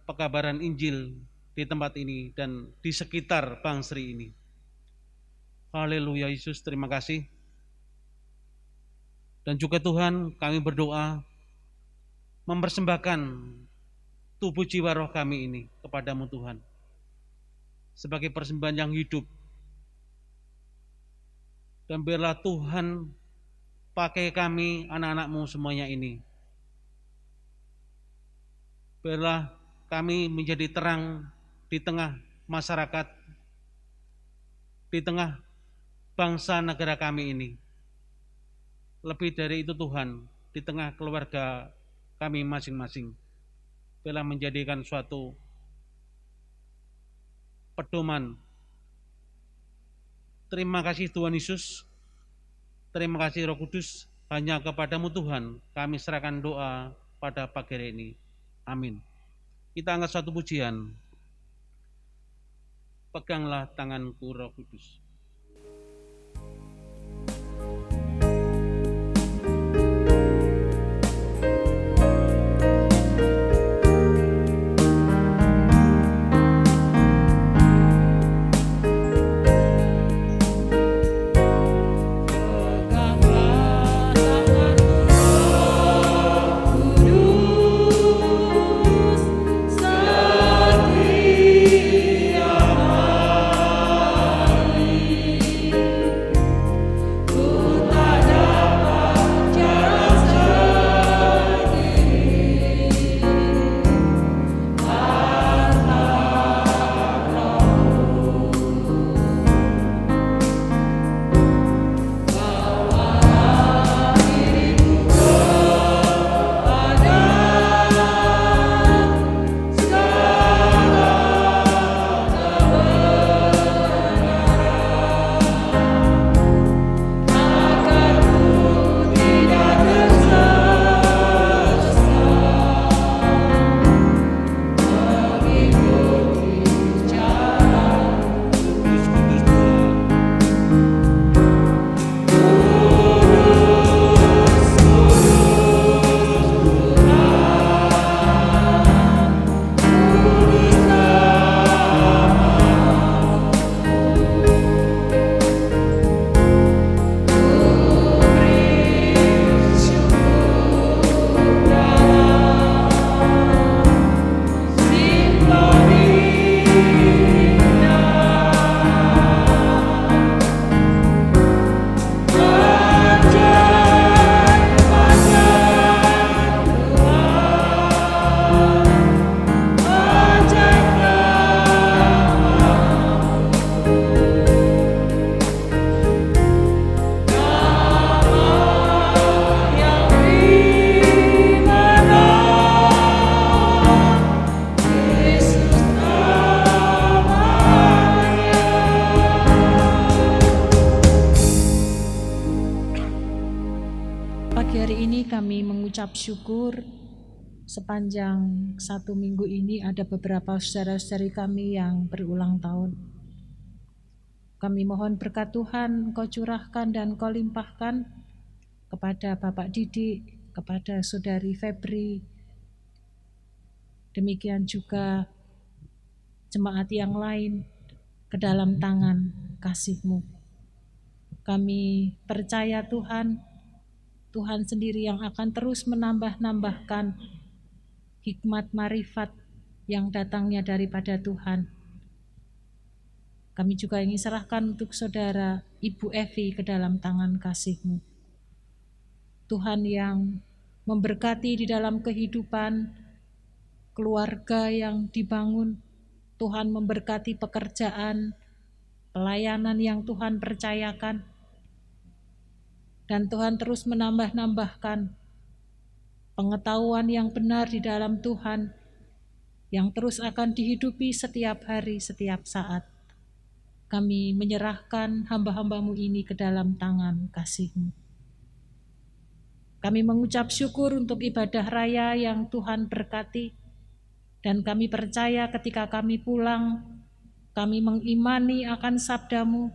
pekabaran Injil di tempat ini dan di sekitar Bangsri ini. Haleluya Yesus, terima kasih. Dan juga Tuhan, kami berdoa mempersembahkan tubuh jiwa roh kami ini kepadamu Tuhan, sebagai persembahan yang hidup. Dan biarlah Tuhan pakai kami anak-anakmu semuanya ini. Biarlah kami menjadi terang di tengah masyarakat, di tengah bangsa negara kami ini. Lebih dari itu Tuhan, di tengah keluarga kami masing-masing, biarlah menjadikan suatu pedoman. Terima kasih Tuhan Yesus, terima kasih Roh Kudus, hanya kepadamu Tuhan kami serahkan doa pada pagi hari ini. Amin. Kita angkat suatu pujian. Peganglah tanganku Roh Kudus. hari ini kami mengucap syukur sepanjang 1 minggu ini ada beberapa saudara-saudari kami yang berulang tahun. Kami mohon berkat Tuhan Engkau curahkan dan Engkau limpahkan kepada Bapak Didik, kepada Saudari Febri, demikian juga jemaat yang lain ke dalam tangan kasih-Mu. Kami percaya Tuhan sendiri yang akan terus menambah-nambahkan hikmat marifat yang datangnya daripada Tuhan. Kami juga ingin serahkan untuk saudara Ibu Evi ke dalam tangan kasih-Mu. Tuhan yang memberkati di dalam kehidupan keluarga yang dibangun, Tuhan memberkati pekerjaan, pelayanan yang Tuhan percayakan, dan Tuhan terus menambah-nambahkan pengetahuan yang benar di dalam Tuhan, yang terus akan dihidupi setiap hari, setiap saat. Kami menyerahkan hamba-hamba-Mu ini ke dalam tangan kasih-Mu. Kami mengucap syukur untuk ibadah raya yang Tuhan berkati, dan kami percaya ketika kami pulang, kami mengimani akan sabda-Mu,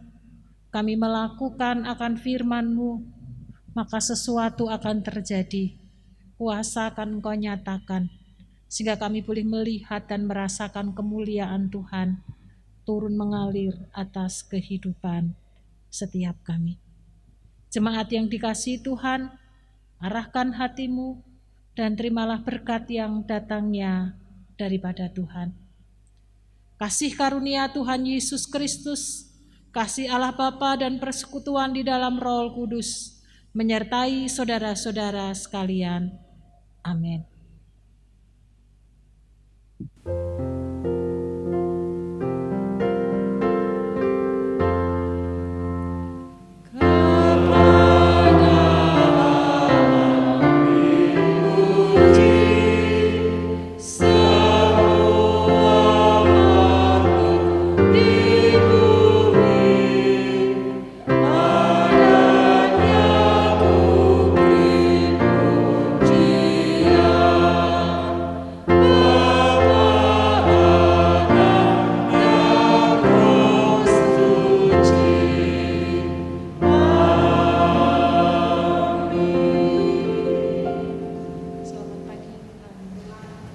kami melakukan akan firman-Mu, maka sesuatu akan terjadi. Kuasa akan Engkau nyatakan, sehingga kami boleh melihat dan merasakan kemuliaan Tuhan turun mengalir atas kehidupan setiap kami. Jemaat yang dikasihi Tuhan, arahkan hatimu dan terimalah berkat yang datangnya daripada Tuhan. Kasih karunia Tuhan Yesus Kristus, kasih Allah Bapa dan persekutuan di dalam Roh Kudus menyertai saudara-saudara sekalian. Amin.